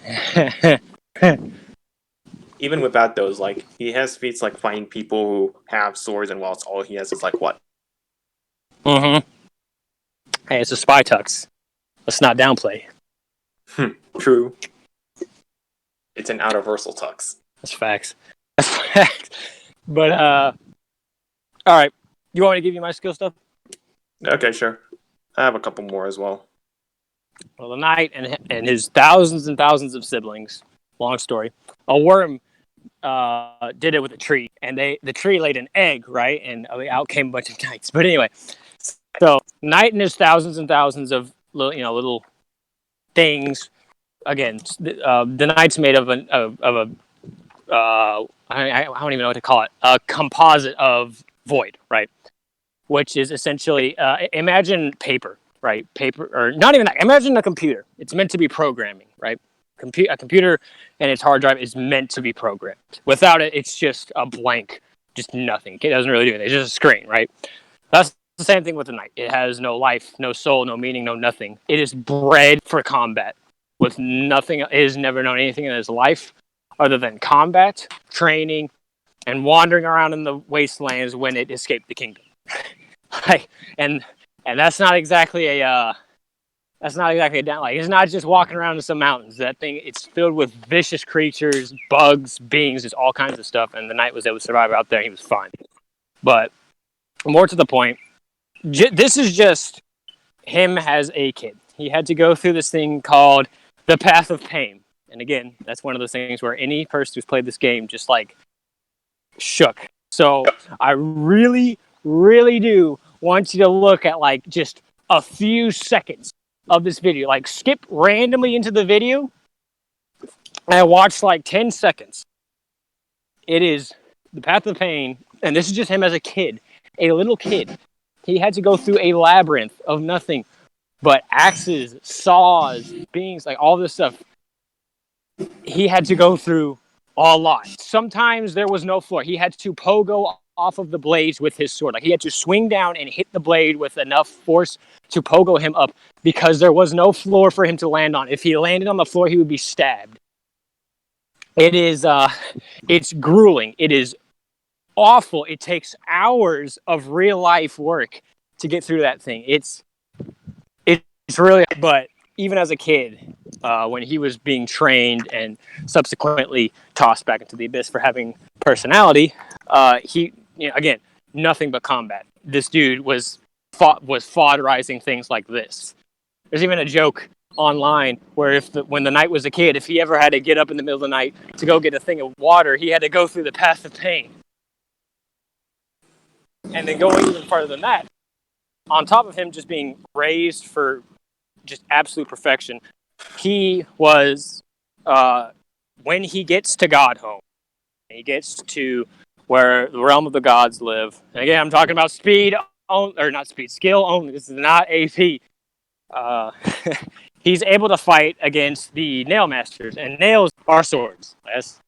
Even without those, like, he has feats like fighting people who have swords, and whilst all he has is, like, what? Mm-hmm. Hey, it's a spy tux. Let's not downplay. True. It's an out-of-versal tux. That's facts. But, alright. You want me to give you my skill stuff? Okay, sure. I have a couple more as well. Well, the knight and his thousands and thousands of siblings, long story, a worm did it with a tree, and the tree laid an egg, right? And out came a bunch of knights. But anyway, so knight and his thousands and thousands of little things. Again, the knight's made of a I don't even know what to call it, a composite of void, right? Which is essentially imagine paper, right? Paper, or not even that. Imagine a computer. It's meant to be programming, right? A computer and its hard drive is meant to be programmed. Without it, it's just a blank, just nothing. It doesn't really do anything. It's just a screen, right? That's the same thing with the knight. It has no life, no soul, no meaning, no nothing. It is bred for combat with nothing. It has never known anything in its life other than combat, training, and wandering around in the wastelands when it escaped the kingdom. and that's not exactly a down. Like, it's not just walking around in some mountains. That thing, it's filled with vicious creatures, bugs, beings, just all kinds of stuff. And the knight was able to survive out there. He was fine. But more to the point, this is just him as a kid. He had to go through this thing called the Path of Pain. And again, that's one of those things where any person who's played this game just like shook. So I really, really do want you to look at like just a few seconds of this video. Like, skip randomly into the video and watch like 10 seconds. It is the Path of Pain, and this is just him as a kid, a little kid. He had to go through a labyrinth of nothing but axes, saws, beings, like all this stuff. He had to go through a lot. Sometimes there was no floor. He had to pogo off of the blades with his sword. Like, he had to swing down and hit the blade with enough force to pogo him up because there was no floor for him to land on. If he landed on the floor, he would be stabbed. It is, it's grueling. It is awful. It takes hours of real life work to get through that thing. It's really, but even as a kid, when he was being trained and subsequently tossed back into the abyss for having personality, he, again, nothing but combat. This dude was fodderizing things like this. There's even a joke online where when the knight was a kid, if he ever had to get up in the middle of the night to go get a thing of water, he had to go through the Path of Pain. And then going even farther than that, on top of him just being raised for just absolute perfection, he was, when he gets to Godhome, he gets to where the realm of the gods live. And again, I'm talking about skill only. This is not AP. He's able to fight against the nail masters, and nails are swords. That's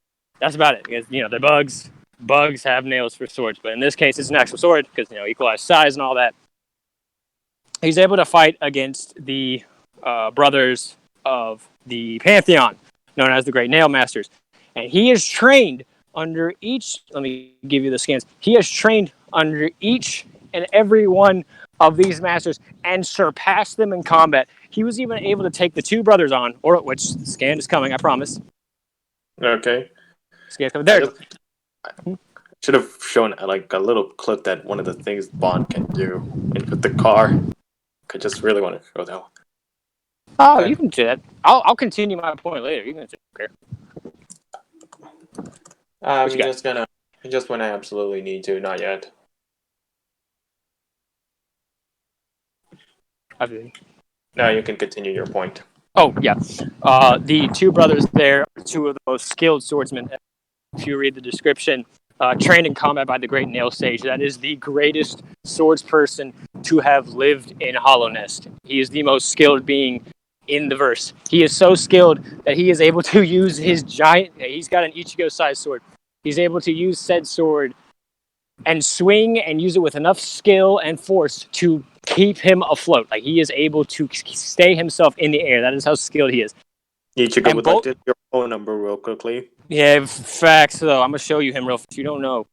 about it. Because they're bugs. Bugs have nails for swords, but in this case, it's an actual sword because equalized size and all that. He's able to fight against the brothers of the Pantheon, known as the Great Nail Masters, and he is trained under each. Let me give you the scans. He is trained under each and every one of these masters and surpassed them in combat. He was even able to take the two brothers on, or which Scan is coming, I promise. Okay. Scan's coming. There. I should have shown like a little clip that one of the things Bond can do and with the car. I just really want to show that one. Oh, Okay. you can do that. I'll continue my point later. You can do it. I'm What you got? just gonna, just when I absolutely need to, not yet. No, you can continue your point. Oh, yeah. The two brothers there are two of the most skilled swordsmen. If you read the description, trained in combat by the great Nail Sage, that is the greatest swords person to have lived in Hollow Nest. He is the most skilled being in the verse. He is so skilled that he is able to use his giant, he's got an Ichigo-sized sword. He's able to use said sword and swing and use it with enough skill and force to keep him afloat. Like, he is able to stay himself in the air. That is how skilled he is. Ichigo would like to your phone number real quickly. Yeah, facts, though. I'm going to show you him real fast. You don't know.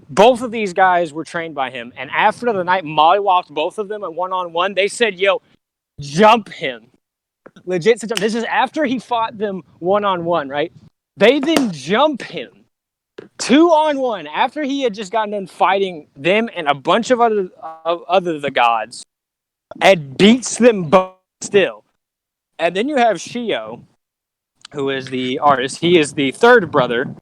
Both of these guys were trained by him, and after the night mollywopped both of them at one-on-one, they said, yo, jump him. Legit said jump. This is after he fought them one-on-one, right? They then jump him 2-on-1 after he had just gotten done fighting them and a bunch of other the gods, and beats them both still. And then you have Shio, who is the artist. He is the third brother,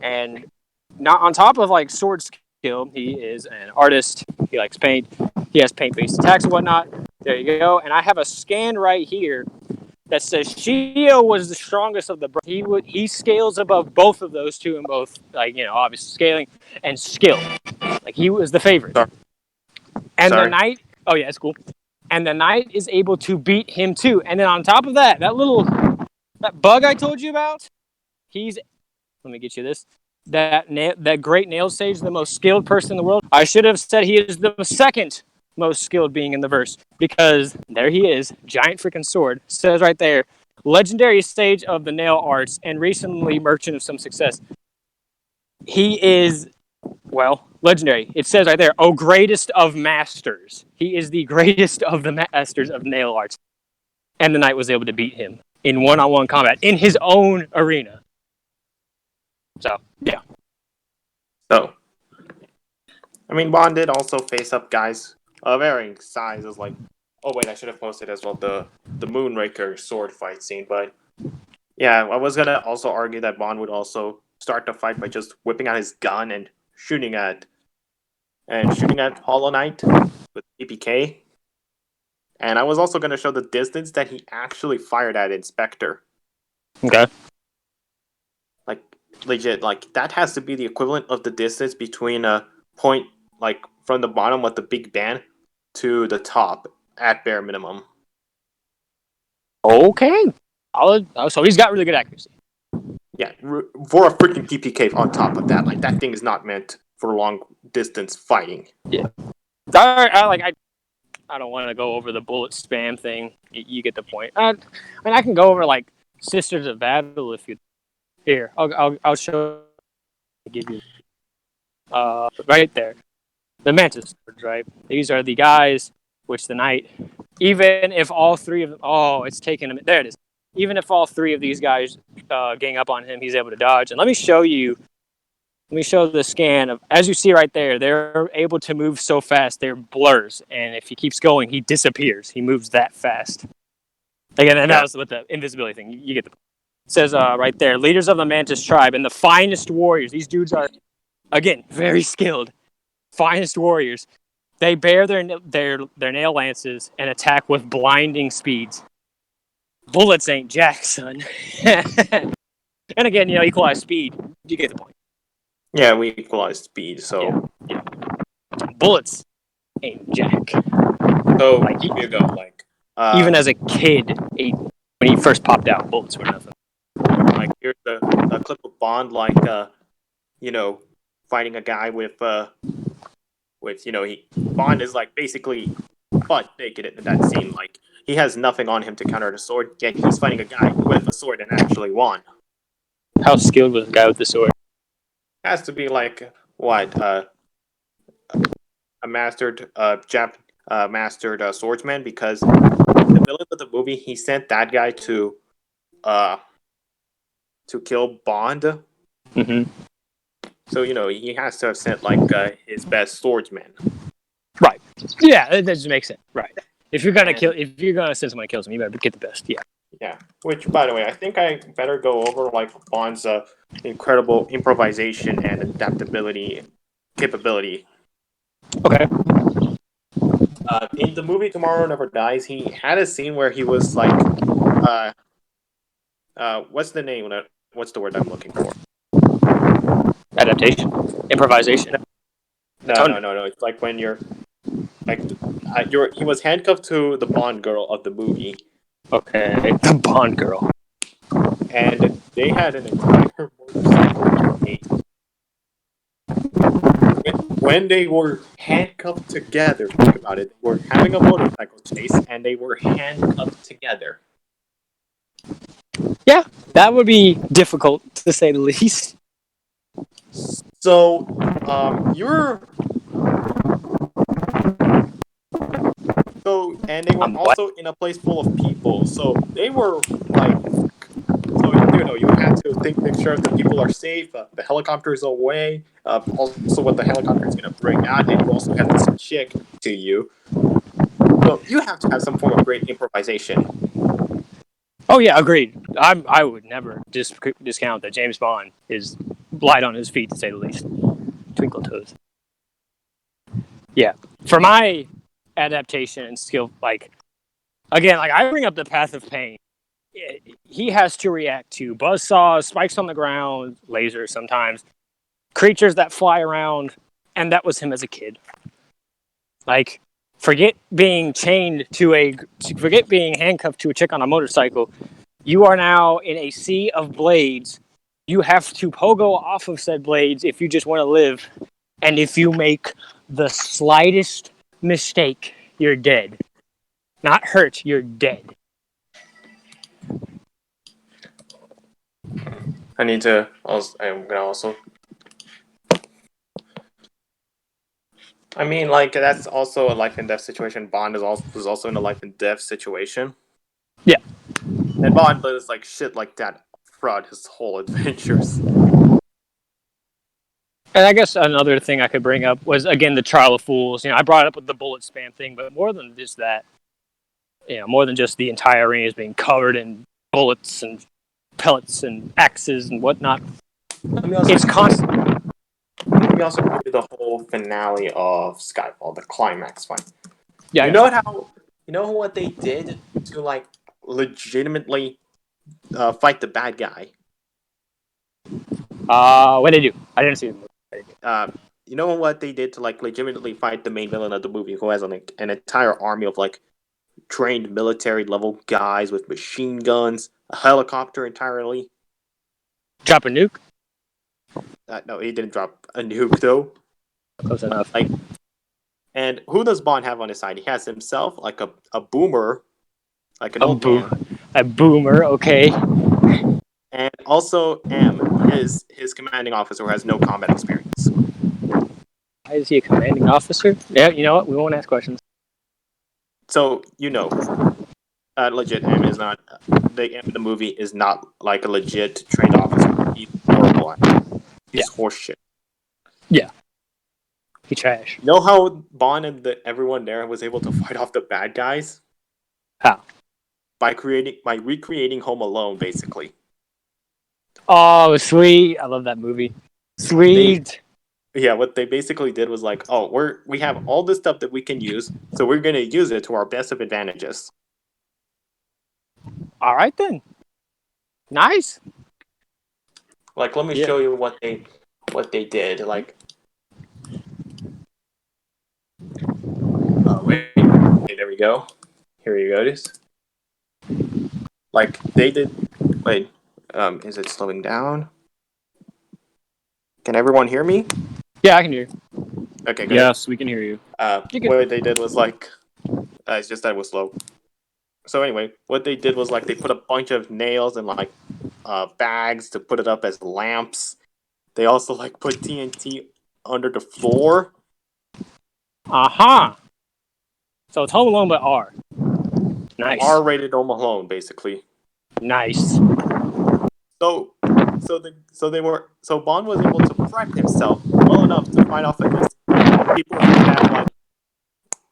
and not on top of like sword skill, he is an artist. He likes paint. He has paint-based attacks and whatnot. There you go. And I have a scan right here that says Shio was the strongest of the brothers. He scales above both of those two in both, like, you know, obviously scaling and skill. Like, he was the favorite. Sorry. And Sorry. the knight, oh yeah, it's cool. And the knight is able to beat him too. And then on top of that, that bug I told you about, let me get you this. That great Nail Sage, the most skilled person in the world. I should have said he is the second most skilled being in the verse, because there he is, giant freaking sword. Says right there, legendary sage of the nail arts and recently merchant of some success. He is, well, legendary. It says right there, oh, greatest of masters. He is the greatest of the masters of nail arts. And the knight was able to beat him in one-on-one combat in his own arena. So, yeah. So, I mean, Bond did also face up guys of varying sizes. Like, oh wait, I should have posted as well the Moonraker sword fight scene. But yeah, I was gonna also argue that Bond would also start the fight by just whipping out his gun and shooting at Hollow Knight with PPK. And I was also gonna show the distance that he actually fired at Inspector. Okay. Like, legit, like that has to be the equivalent of the distance between a point, like from the bottom with the big band to the top at bare minimum. Okay. So he's got really good accuracy. Yeah, for a freaking PPK on top of that, like that thing is not meant for long distance fighting. Yeah. I don't want to go over the bullet spam thing. You get the point. I mean, I can go over like Sisters of Battle if you. Here, I'll show. Give you. Right there, the Mantis swords. Right. These are the guys which the knight. Even if all three of them, it's taking him. There it is. Even if all three of these guys gang up on him, he's able to dodge. And let me show the scan of, as you see right there, they're able to move so fast, they're blurs. And if he keeps going, he disappears. He moves that fast. Again, and that was with the invisibility thing. You get the point. It says right there, leaders of the Mantis tribe and the finest warriors. These dudes are, again, very skilled. Finest warriors. They bear their nail lances and attack with blinding speeds. Bullets ain't jack, son. And again, equalize speed. You get the point. Yeah, we equalized speed, so Yeah. Bullets ain't jack. so Like, here you go. Like even as a kid, when he first popped out, bullets were nothing. like here's a clip of Bond, like fighting a guy with Bond is like basically butt naked in that scene. Like he has nothing on him to counter the sword, yet he's fighting a guy with a sword and actually won. How skilled was the guy with the sword? Has to be like what mastered swordsman because the villain of the movie he sent that guy to kill Bond. Hmm. So he has to have sent like his best swordsman. Right. Yeah, that just makes sense. Right. If you're gonna And- if you're gonna send someone to kill someone, you better get the best. Yeah. Yeah. Which, by the way, I think I better go over like Bond's incredible improvisation and adaptability capability. Okay. In the movie Tomorrow Never Dies, he had a scene where he was like, what's the name? What's the word I'm looking for? Adaptation, improvisation. No. It's like when you're like, he was handcuffed to the Bond girl of the movie, Okay. The Bond girl. and they had an entire motorcycle date. When they were handcuffed together, think about it. They were having a motorcycle chase, and they were handcuffed together. Yeah, that would be difficult to say the least. So, and they were also in a place full of people. So they were like, you have to make sure the people are safe, the helicopter is away, also what the helicopter is going to bring out, and you also have this chick to you. So you have to have some form of great improvisation. Oh yeah, agreed. I would never discount that James Bond is light on his feet to say the least. Twinkle toes. Yeah, for my adaptation and skill, like I bring up the Path of Pain. He has to react to buzzsaws, spikes on the ground, lasers sometimes, creatures that fly around, and that was him as a kid. Like, forget being handcuffed to a chick on a motorcycle. You are now in a sea of blades. You have to pogo off of said blades if you just want to live. And if you make the slightest mistake, you're dead. Not hurt, you're dead. I'm gonna also. I mean, like that's also a life and death situation. Bond was also in a life and death situation. Yeah. And Bond lives like shit like that throughout his whole adventures. And I guess another thing I could bring up was, again, the Trial of Fools. I brought it up with the bullet spam thing, but more than just that, more than just the entire arena is being covered in bullets and pellets and axes and whatnot. It's constant. Let me also give you the whole finale of Skyfall, the climax fight. Yeah. You know what they did to like legitimately fight the bad guy? What did they do? I didn't see the movie. You know what they did to like legitimately fight the main villain of the movie, who has an entire army of like trained military level guys with machine guns, a helicopter entirely. Drop a nuke? No, he didn't drop a nuke though. Close enough. And who does Bond have on his side? He has himself, like a boomer, like an old man. A boomer, okay. And also M, his commanding officer, who has no combat experience. Why is he a commanding officer? Yeah, you know what? We won't ask questions. So legit M is not the M in the movie is not like a legit trained officer. He's horrible. He's horseshit. Yeah. He trash. You know how Bond and everyone there was able to fight off the bad guys? How? By recreating Home Alone, basically. Oh, sweet! I love that movie. Sweet. What they basically did was like, we have all this stuff that we can use, so we're gonna use it to our best of advantages. All right then. Nice. Like, let me show you what they did. Like, wait, there we go. Here you go. Like they did. Wait, is it slowing down? Can everyone hear me? Yeah, I can hear you. Okay, good. Yes, we can hear you. What they did was like, it's just that it was slow. So anyway, what they did was like they put a bunch of nails in like bags to put it up as lamps. They also like put TNT under the floor. Aha. So it's Home Alone but R. Nice. R-rated Home Alone, basically. Nice. So Bond was able to prep himself well enough to fight off against people who had like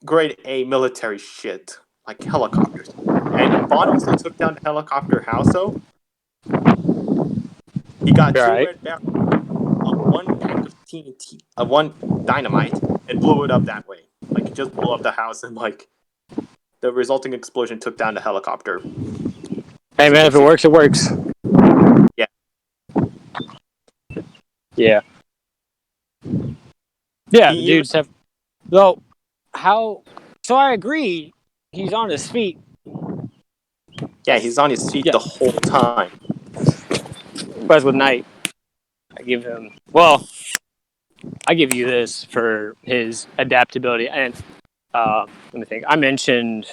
grade A military shit, like helicopters. And Bond also took down the helicopter Halso. He got two Right. red barrels, one pack of TNT, one dynamite, and blew it up that way. Like he just blew up the house, and like the resulting explosion took down the helicopter. Hey man, if it works, it works. Yeah. Yeah. Yeah, the dudes have. Though, how? So I agree. He's on his feet. Yeah, he's on his feet the whole time. But with Knight, I give him. Well, I give you this for his adaptability. And let me think. I mentioned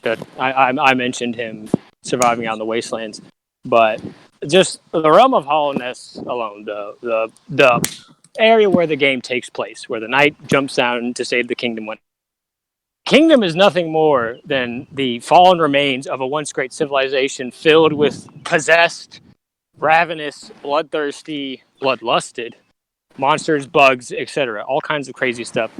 that I mentioned him surviving out in the wastelands, but just the realm of hollowness alone, the area where the game takes place, where the knight jumps down to save the kingdom. Kingdom is nothing more than the fallen remains of a once great civilization filled with possessed, ravenous, bloodthirsty, bloodlusted monsters, bugs, etc. All kinds of crazy stuff.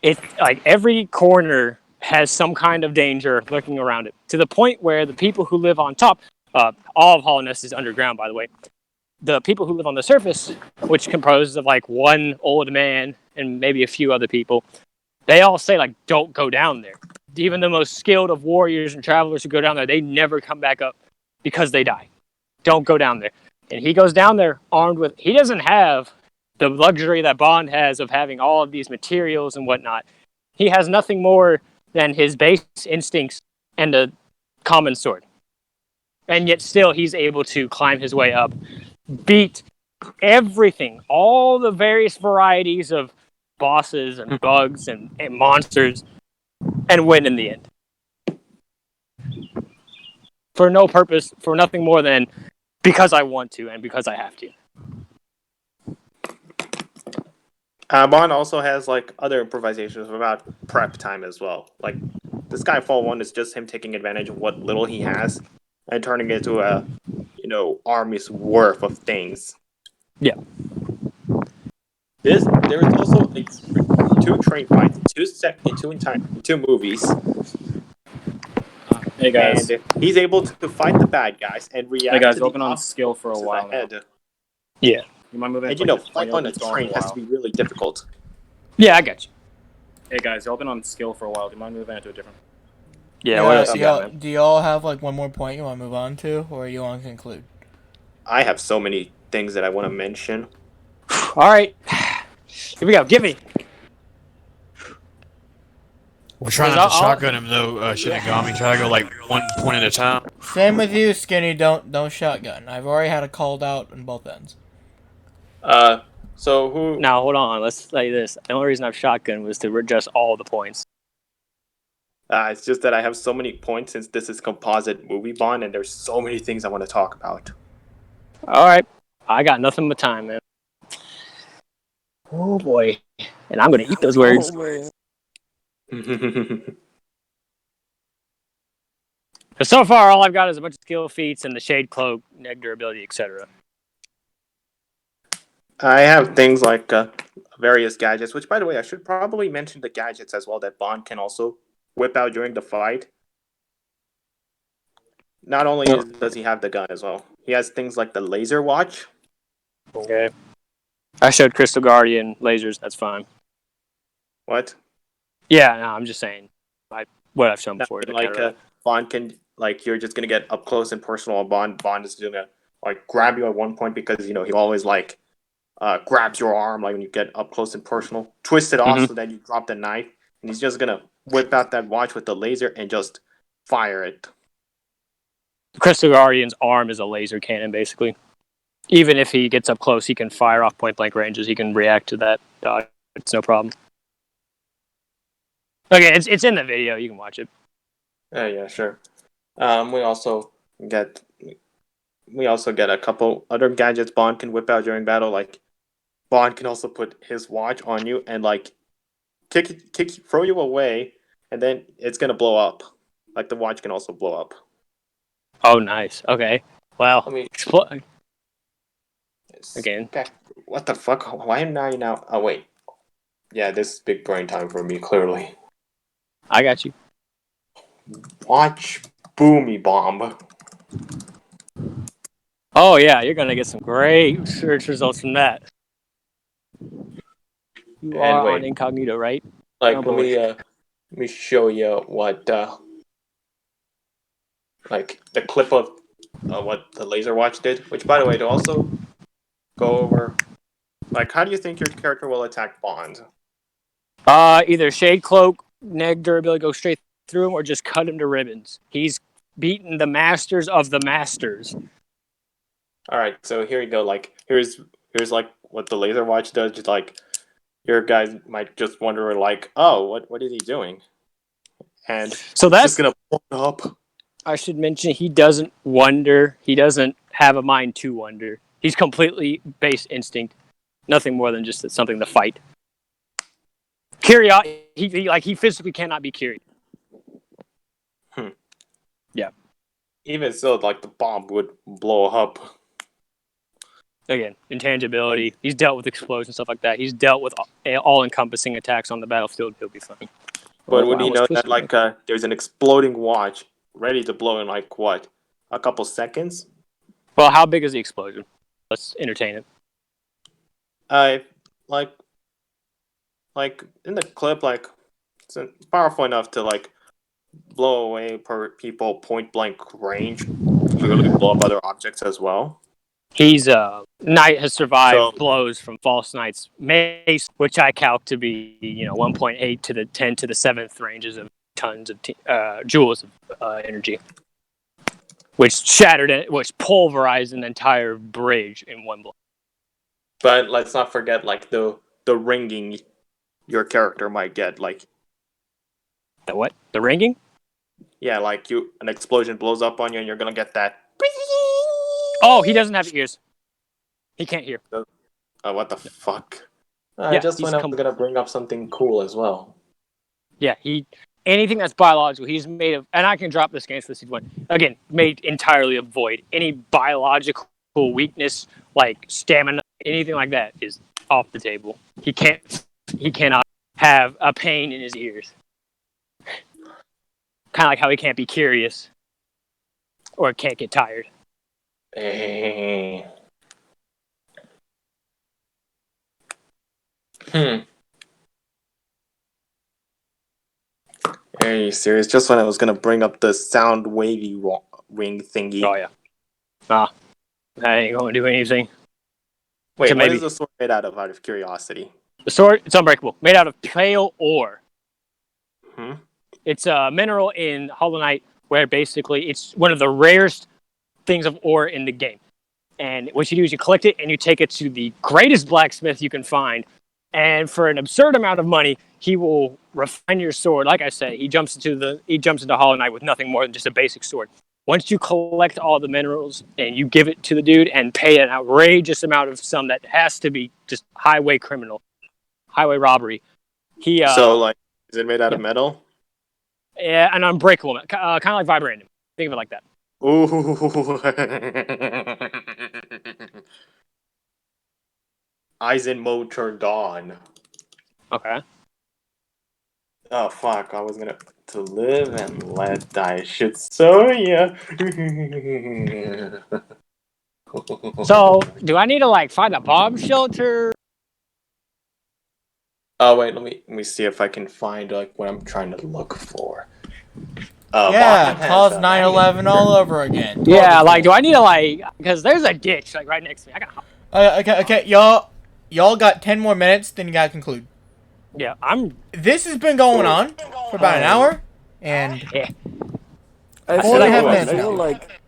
It like every corner has some kind of danger lurking around it, to the point where the people who live on top, all of Hollowness is underground, by the way. The people who live on the surface, which composes of like one old man and maybe a few other people, they all say like, don't go down there. Even the most skilled of warriors and travelers who go down there, they never come back up because they die. Don't go down there. And he goes down there armed with, he doesn't have the luxury that Bond has of having all of these materials and whatnot. He has nothing more than his base instincts and a common sword. And yet still he's able to climb his way up, beat everything, all the various varieties of bosses and bugs and monsters, and win in the end. For no purpose, for nothing more than because I want to and because I have to. Bond also has like other improvisations about prep time as well. Like the Skyfall one is just him taking advantage of what little he has and turning it into a, army's worth of things. Yeah. There is also like two train fights, two movies. Hey guys. And he's able to fight the bad guys and react. Hey guys, to open on skill for a while now. Yeah. You mind moving? And fight on a train has to be really difficult. Yeah, I got you. Hey guys, open on skill for a while. Do you mind moving into a different? Yeah, what else you got, man? Do y'all have like one more point you want to move on to, or you want to conclude? I have so many things that I want to mention. All right. Here we go. Give me. We're trying not to shotgun him though, Shinigami. Try to go like 1 point at a time. Same with you, Skinny. Don't shotgun. I've already had it called out on both ends. So who? Now hold on. Let's say this. The only reason I've shotgun was to adjust all the points. It's just that I have so many points since this is composite movie Bond, and there's so many things I want to talk about. All right. I got nothing but time, man. Oh boy. And I'm gonna eat those words. So far, all I've got is a bunch of skill feats and the shade cloak, neg durability, etc. I have things like various gadgets, which, by the way, I should probably mention the gadgets as well that Bond can also whip out during the fight. Not only does he have the gun as well, he has things like the laser watch. Okay. I showed Crystal Guardian lasers. That's fine. What? Yeah, no, I'm just saying. What I've shown before. Like Bond can, like, you're just gonna get up close and personal. Bond is gonna like grab you at one point because he always like grabs your arm like when you get up close and personal, twist it off so that you drop the knife, and he's just gonna whip out that watch with the laser and just fire it. Crystal Guardian's arm is a laser cannon, basically. Even if he gets up close, he can fire off point blank ranges. He can react to that dodge. It's no problem. Okay, it's in the video. You can watch it. Yeah, sure. We also get a couple other gadgets Bond can whip out during battle. Like Bond can also put his watch on you and like throw you away, and then it's gonna blow up. Like the watch can also blow up. Oh, nice. Okay. Well, Let me again. Okay. What the fuck? Why am I now? Oh wait. Yeah, this is big brain time for me. Clearly. I got you. Watch Boomy Bomb. Oh yeah, you're gonna get some great search results from that. You And are on wait, incognito, right? like Oh, boy. let me show you what like the clip of what the laser watch did. Which, by the way, to also go over, like, how do you think your character will attack Bond? Either Shade Cloak, neg durability, go straight through him, or just cut him to ribbons. He's beaten the masters of the masters. All right, so here you go. Like, here's like what the laser watch does. Just like your guys might just wonder, like, oh, what is he doing? And So it's just gonna blow it up. I should mention, he doesn't wonder. He doesn't have a mind to wonder. He's completely base instinct. Nothing more than just something to fight. Curiosity. He physically cannot be curious. Yeah. Even so, like the bomb would blow up. Again, intangibility. He's dealt with explosions, stuff like that. He's dealt with all-encompassing attacks on the battlefield. He'll be fine. But would you know that like there's an exploding watch ready to blow in like what, a couple seconds? Well, how big is the explosion? Let's entertain it. Like in the clip, like it's powerful enough to like blow away people point blank range. Literally blow up other objects as well. He's Knight has survived So- blows from False Knight's mace, which I calc to be 1.8 to the 10 to the 7th ranges of tons of joules of energy, which pulverized an entire bridge in one blow. But let's not forget like the ringing your character might get. Like, The what? The ringing? yeah, like an explosion blows up on you and you're gonna get that. Oh, he doesn't have ears. He can't hear. What the fuck? Yeah, I just he's went up gonna bring up something cool as well. Yeah, anything that's biological, he's made of, and I can drop this against this one. Again, made entirely of void. Any biological weakness, like stamina, anything like that, is off the table. He cannot have a pain in his ears. Kind of like how he can't be curious or can't get tired. Hey. Are you serious? Just when I was gonna bring up the sound wavy ring thingy. Oh yeah. Nah, I ain't gonna do anything. Wait, So what maybe- is the sword made out of curiosity? The sword, it's unbreakable, made out of pale ore. Hmm? It's a mineral in Hollow Knight where basically it's one of the rarest things of ore in the game. And what you do is you collect it and you take it to the greatest blacksmith you can find. And for an absurd amount of money, he will refine your sword. Like I said, he jumps into Hollow Knight with nothing more than just a basic sword. Once you collect all the minerals and you give it to the dude and pay an outrageous amount of sum that has to be just highway robbery. So, like, is it made out of metal? Yeah, an unbreakable, kind of like vibranium. Think of it like that. Ooh. Eisenmo turned on. Okay. Oh fuck! I was gonna to live and let die. Shit, so yeah. So, do I need to find a bomb shelter? Oh wait, let me see if I can find what I'm trying to look for. Yeah, Bottom has cause a 9/11 all over again. Yeah, do I need to because there's a ditch right next to me. I gotta. Okay, y'all got 10 more minutes, then you gotta conclude. Yeah, This has been going on for about an hour, and Yeah. I Four and a half minutes feel now. like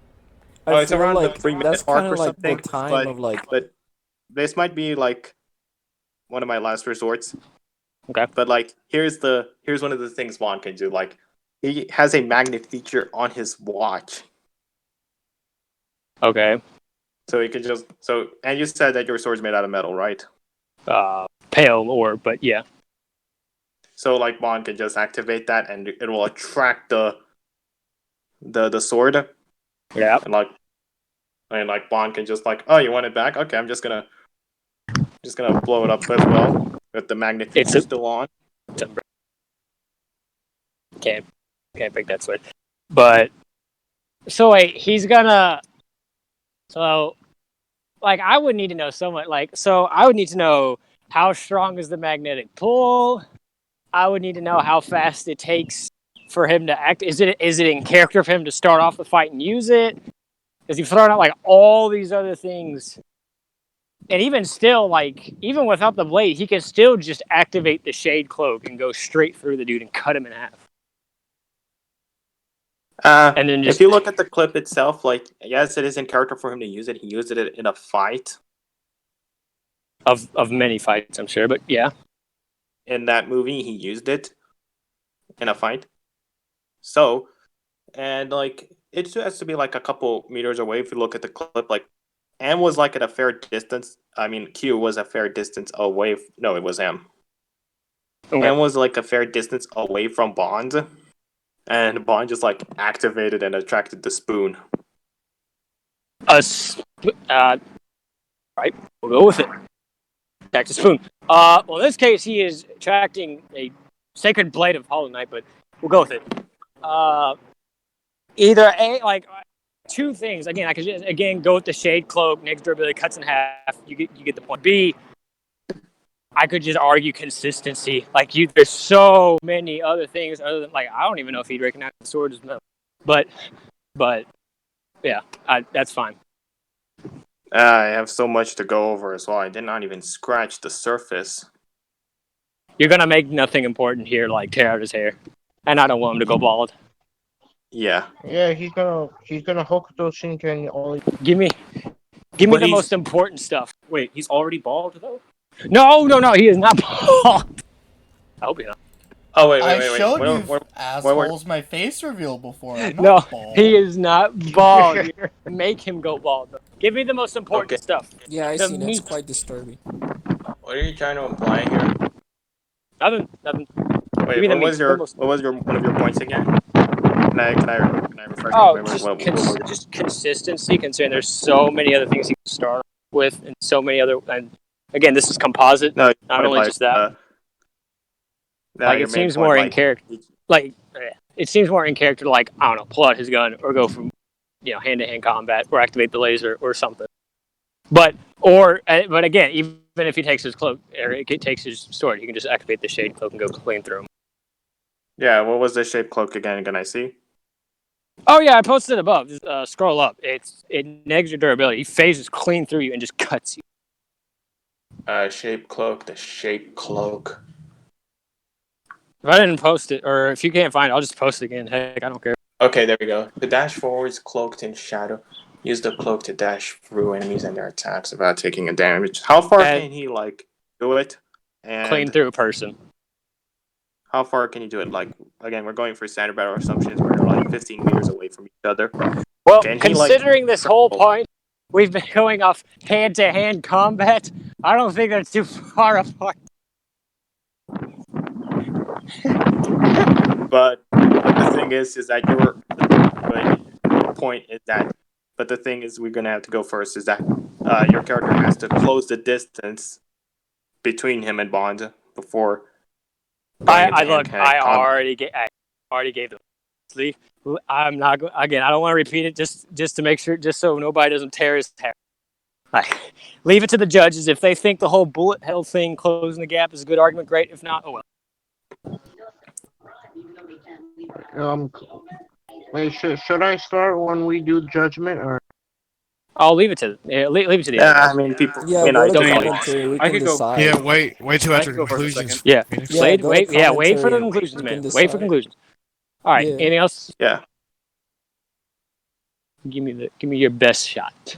Oh, it's around the 3-minute that's mark kind or of like something. the time but this might be one of my last resorts. Okay. But here's one of the things Vaughn can do. He has a magnet feature on his watch, Okay. so he can just And you said that your sword's made out of metal, right? Pale ore, but yeah. So like Bond can just activate that, and it will attract the sword, Yeah. and like Bond can just like, oh, you want it back? Okay, I'm just gonna blow it up as well with the magnet feature still on. Can't pick that switch. But so wait, he's gonna. So, like, I would need to know so much. Like, so I would need to know how strong is the magnetic pull. I would need to know how fast it takes for him to act. Is it in character for him to start off the fight and use it? Because you've thrown out like all these other things, and even still, like even without the blade, he can still just activate the shade cloak and go straight through the dude and cut him in half. And then just if you look at the clip itself, like yes, it is in character for him to use it. He used it in a fight of many fights, I'm sure, but yeah. In that movie, he used it in a fight. So, and like it has to be like a couple meters away. If you look at the clip, like M was like at a fair distance. I mean, Q was a fair distance away. No, it was M. Okay. M was like a fair distance away from Bond, and Bond just like activated and attracted the spoon. Right, we'll go with it. Back to spoon. Well, in this case, he is attracting a sacred blade of Hollow Knight, but we'll go with it. Either like two things. Again, I could just go with the shade cloak. Next durability cuts in half. You get the point. B. I could just argue consistency. Like there's so many other things other than like I don't even know if he'd recognize the sword as metal. But yeah, that's fine. I have so much to go over as well. I did not even scratch the surface. You're gonna make nothing important here, like tear out his hair, and I don't want him to go bald. Yeah. Yeah, he's gonna Hokuto Shinken all. Give me the most important stuff. Wait, he's already bald though? No, he is not bald. I hope he not. Oh wait. I showed Where- you where- assholes my face reveal before. I'm No, not bald. he is not bald. Make him go bald. Though. Give me the most important stuff. Yeah, I The see. That's meat. quite disturbing. What are you trying to imply here? Nothing. Wait, Give me the what was meat. one of your points again? Can I refresh my Oh, memory? just consistency. Considering there's so many other things he can start with, and so many other. And again, this is composite. No, Not only just that. Like it seems more in character. Like it seems more in character. Like I don't know, pull out his gun or go from hand-to-hand combat or activate the laser or something. But again, even if he takes his cloak or it takes his sword, he can just activate the shade cloak and go clean through him. Yeah, what was the shape cloak again? Can I see? Oh yeah, I posted it above. Just scroll up. It negs your durability. He phases clean through you and just cuts you. Shape cloak. The shape cloak. If I didn't post it, or if you can't find it, I'll just post it again. Heck, I don't care. Okay, there we go. The dash forward is cloaked in shadow. Use the cloak to dash through enemies and their attacks without taking a damage. How far can he like do it? And clean through a person. how far can you do it? Like again, we're going for standard battle assumptions where you're like 15 meters away from each other. Well, Can he, considering this whole point, we've been going off hand-to-hand combat. I don't think that's too far apart. But the thing is that your point is that. But the thing is, we're gonna have to go first. Is that your character has to close the distance between him and Bond before. I already gave them. I'm not again. I don't want to repeat it just to make sure, just so nobody doesn't tear his hair. Like, leave it to the judges. If they think the whole bullet hell thing, closing the gap, is a good argument, great. If not, oh well. Wait, should I start when we do judgment or? I'll leave it to leave it to the. Yeah, I mean, people. Yeah, you know, go to don't commentary. We I can could go- decide. Yeah, wait till after the go for a conclusions. second. Yeah. Phoenix. Yeah, Wait for the commentary. conclusions, We man. can Wait for decide. conclusions. All right. Yeah. Anything else? Yeah. Give me your best shot.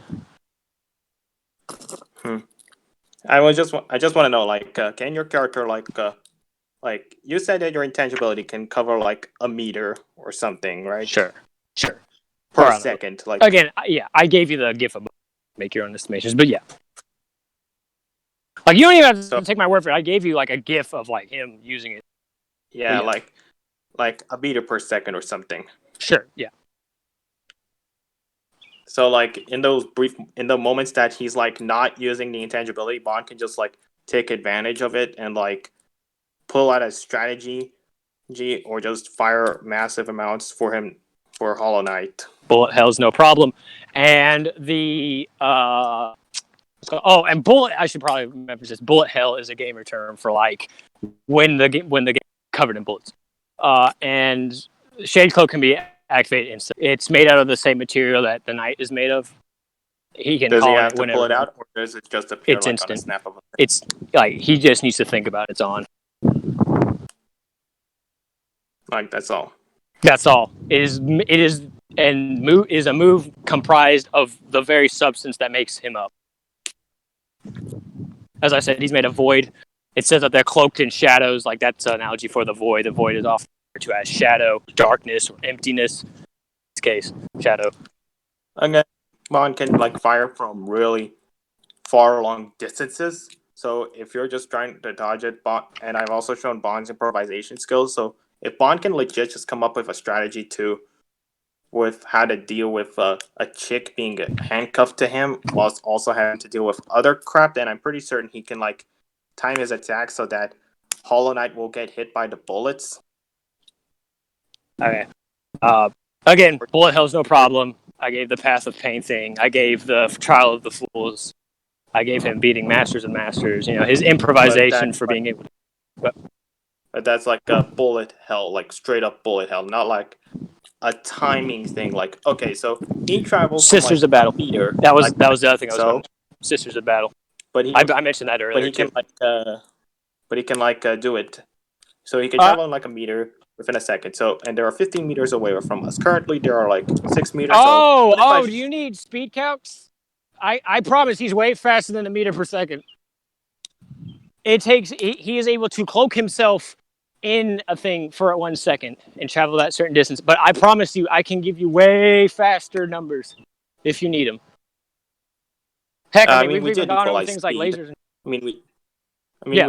I just want to know, like, can your character like you said that your intangibility can cover like a meter or something, right? Sure. Per Or, second, like. Again, yeah, I gave you the GIF of make your own estimations, but yeah. Like, you don't even have to take my word for it. I gave you like a GIF of like him using it. Yeah, Yeah. like a meter per second or something. Sure. Yeah. So like in the moments that he's like not using the intangibility, Bond can just like take advantage of it and like pull out a strategy, or just fire massive amounts for Hollow Knight. Bullet hell's no problem, and the and bullet. I should probably remember this. Bullet hell is a gamer term for like when the game covered in bullets. And Shade Cloak can be activated instantly. It's made out of the same material that the knight is made of. He can Does he call have it to whenever. pull it out, or does it just appear It's like on a instant. snap of a It's like he just needs to think about it's on. like that's all? That's all. It is and move is a move comprised of the very substance that makes him up. As I said, he's made of void. It says that they're cloaked in shadows. Like that's an analogy for the void. The void is often referred to as shadow, darkness, or emptiness. In this case, shadow. Okay, Bond can like fire from really far long distances. So if you're just trying to dodge it, and I've also shown Bond's improvisation skills. So if Bond can legit just come up with a strategy too, with how to deal with a chick being handcuffed to him, whilst also having to deal with other crap, then I'm pretty certain he can like time his attack so that Hollow Knight will get hit by the bullets. Okay. Again, bullet hell's no problem. I gave the Path of Pain thing. I gave the Trial of the Fools. I gave him beating Masters and Masters. You know, his improvisation for being able to... But that's like a bullet hell, like straight up bullet hell, not like a timing thing. Like, okay, so he travels Sisters from, like, of Battle. a meter. That was like, the other thing I was so, going to... Sisters of Battle. But I mentioned that earlier, but he can do it. So he can Uh, travel in like a meter within a second. So, and there are 15 meters away from us. Currently, there are like 6 meters. Do you need speed counts? I promise he's way faster than a meter per second. It takes he is able to cloak himself in a thing for 1 second and travel that certain distance. But I promise you, I can give you way faster numbers if you need them. Heck, I mean, we've even gone over things like lasers. We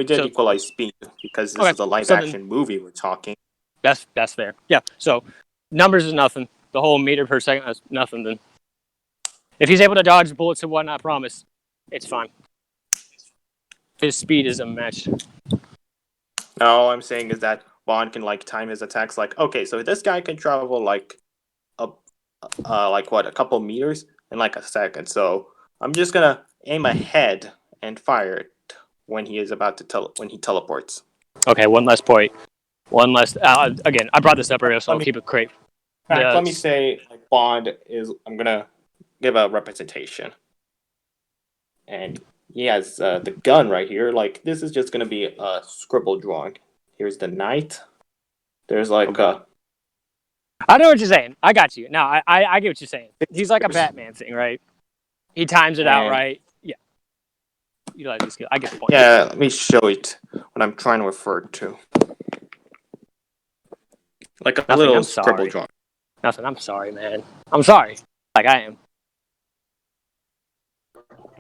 did equalize speed because this is a live action movie we're talking. That's fair. Yeah. So numbers is nothing. The whole meter per second is nothing. Then if he's able to dodge bullets and whatnot, I promise it's fine. His speed is unmatched. All I'm saying is that Bond can like time his attacks. Like, okay, so this guy can travel like a couple meters in like a second. So I'm just gonna aim ahead and fire it when he is about to when he teleports. Okay, one last point. Again, I brought this up earlier, so I'll keep it quick. Let me say, like, Bond is. I'm gonna give a representation, and he has the gun right here. Like, this is just gonna be a scribble drawing. Here's the knight. There's like I know what you're saying. I got you. No, I get what you're saying. He's like a Batman thing, right? He times it out right. Yeah. You like this skill. I get the point. Yeah, let me show it what I'm trying to refer to. Like a little scribble drawing. Nothing. I'm sorry, man. I'm sorry. Like I am.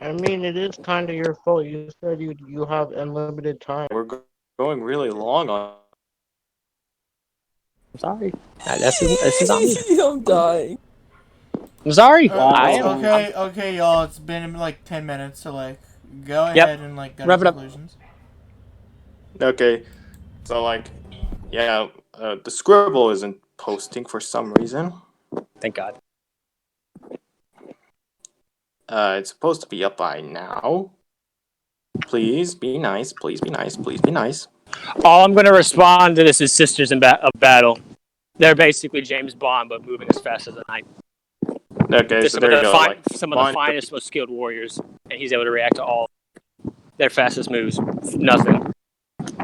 I mean, it is kind of your fault. You said you have unlimited time. We're going really long on. I'm sorry. This is on me. I'm dying. I'm sorry. Okay, y'all. It's been like 10 minutes, so like, go ahead and like go to conclusions. Okay, so like, yeah, the scribble isn't posting for some reason. Thank God. It's supposed to be up by now. Please be nice. Please be nice. Please be nice. All I'm going to respond to this is Sisters of Battle. They're basically James Bond, but moving as fast as the night. Okay, so there you go. Some of the finest, most skilled warriors, and he's able to react to all their fastest moves. Nothing.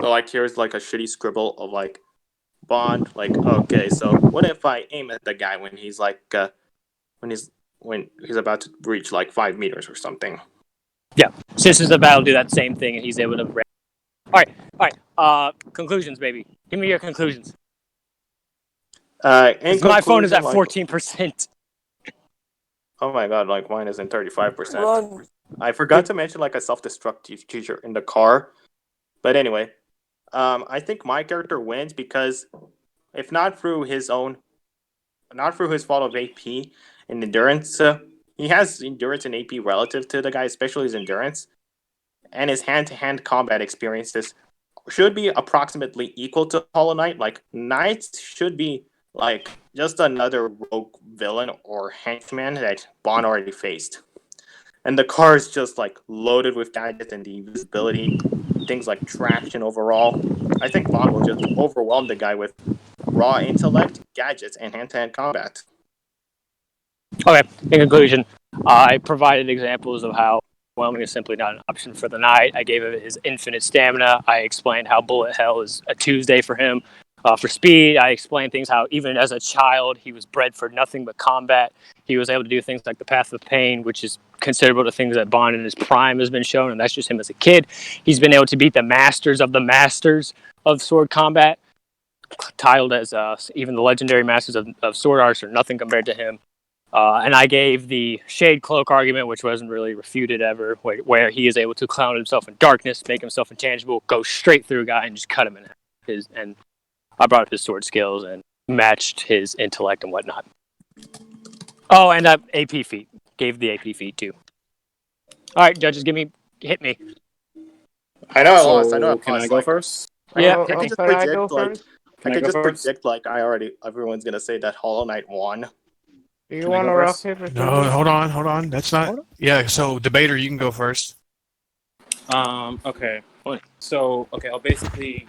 So like, here's like a shitty scribble of like Bond. Like, okay, so what if I aim at the guy when he's like when he's about to reach like 5 meters or something? Yeah, Sisters of Battle do that same thing, and he's able to react. All right. Conclusions, baby. Give me your conclusions. My phone is at 14%. Oh my god, like mine is in 35%. I forgot to mention like a self-destructive feature in the car. But anyway, I think my character wins because if not through his fault of AP and endurance, he has endurance and AP relative to the guy, especially his endurance, and his hand-to-hand combat experiences should be approximately equal to Hollow Knight. Like, Knights should be like just another rogue villain or henchman that Bond already faced. And the car is just like loaded with gadgets and the invisibility, things like traction overall. I think Bond will just overwhelm the guy with raw intellect, gadgets, and hand-to-hand combat. Okay, in conclusion, I provided examples of how overwhelming is simply not an option for the knight. I gave him his infinite stamina. I explained how bullet hell is a Tuesday for him. For speed, I explained things how even as a child, he was bred for nothing but combat. He was able to do things like the Path of Pain, which is considerable to things that Bond in his prime has been shown, and that's just him as a kid. He's been able to beat the masters of sword combat, titled as even the legendary masters of sword arts are nothing compared to him. And I gave the shade cloak argument, which wasn't really refuted ever, where he is able to clown himself in darkness, make himself intangible, go straight through a guy and just cut him in half. And I brought up his sword skills and matched his intellect and whatnot. Oh, and AP feat. Gave the AP feat too. All right, judges, hit me. I know I lost. I know I lost. Can I go first? Yeah. I can just can I predict go like first? I can just predict like everyone's gonna say that Hollow Knight won. Do you Can I want go to rock, first? paper, No, scissors? hold on. That's not. Yeah, so debater, you can go first. Okay. So, I'll basically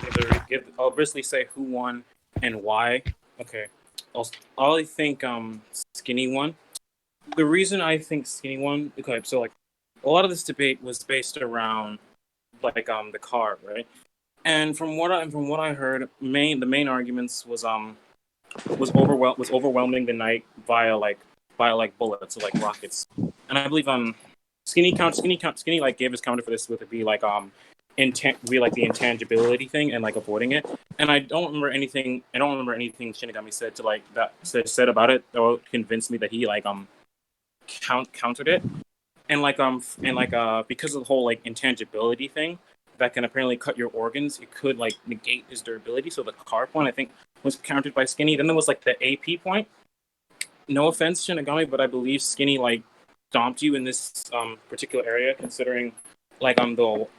I'll basically say who won and why. Okay. I think Skinny won. The reason I think Skinny won, okay, so like a lot of this debate was based around like the car, right? And from what I heard, the main arguments was overwhelming the knight via bullets or like rockets. And I believe Skinny like gave his counter for this with it be like the intangibility thing and like avoiding it. And I don't remember anything Shinigami said to like that said about it that would convince me that he like countered it. And because of the whole like intangibility thing that can apparently cut your organs, it could like negate his durability. So the car point I think was countered by Skinny. Then there was like the AP point. No offense, Shinigami, but I believe Skinny like stomped you in this particular area, considering like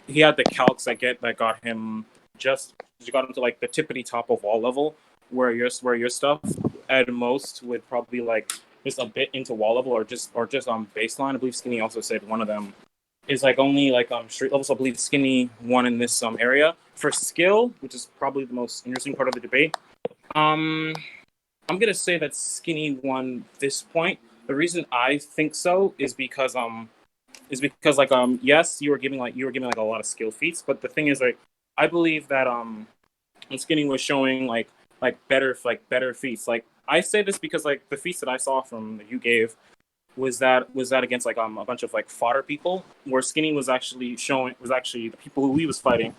he had the calcs that got him to like the tippity top of wall level, where your stuff at most would probably like just a bit into wall level or just baseline. I believe Skinny also said one of them is like only like street level. So I believe Skinny won in this area. For skill, which is probably the most interesting part of the debate, I'm gonna say that Skinny won this point. The reason I think so is because yes, you were giving like a lot of skill feats, but the thing is like I believe that Skinny was showing like better feats. Like I say this because like the feats that I saw from that you gave was that against like a bunch of like fodder people, where Skinny was actually the people who he was fighting,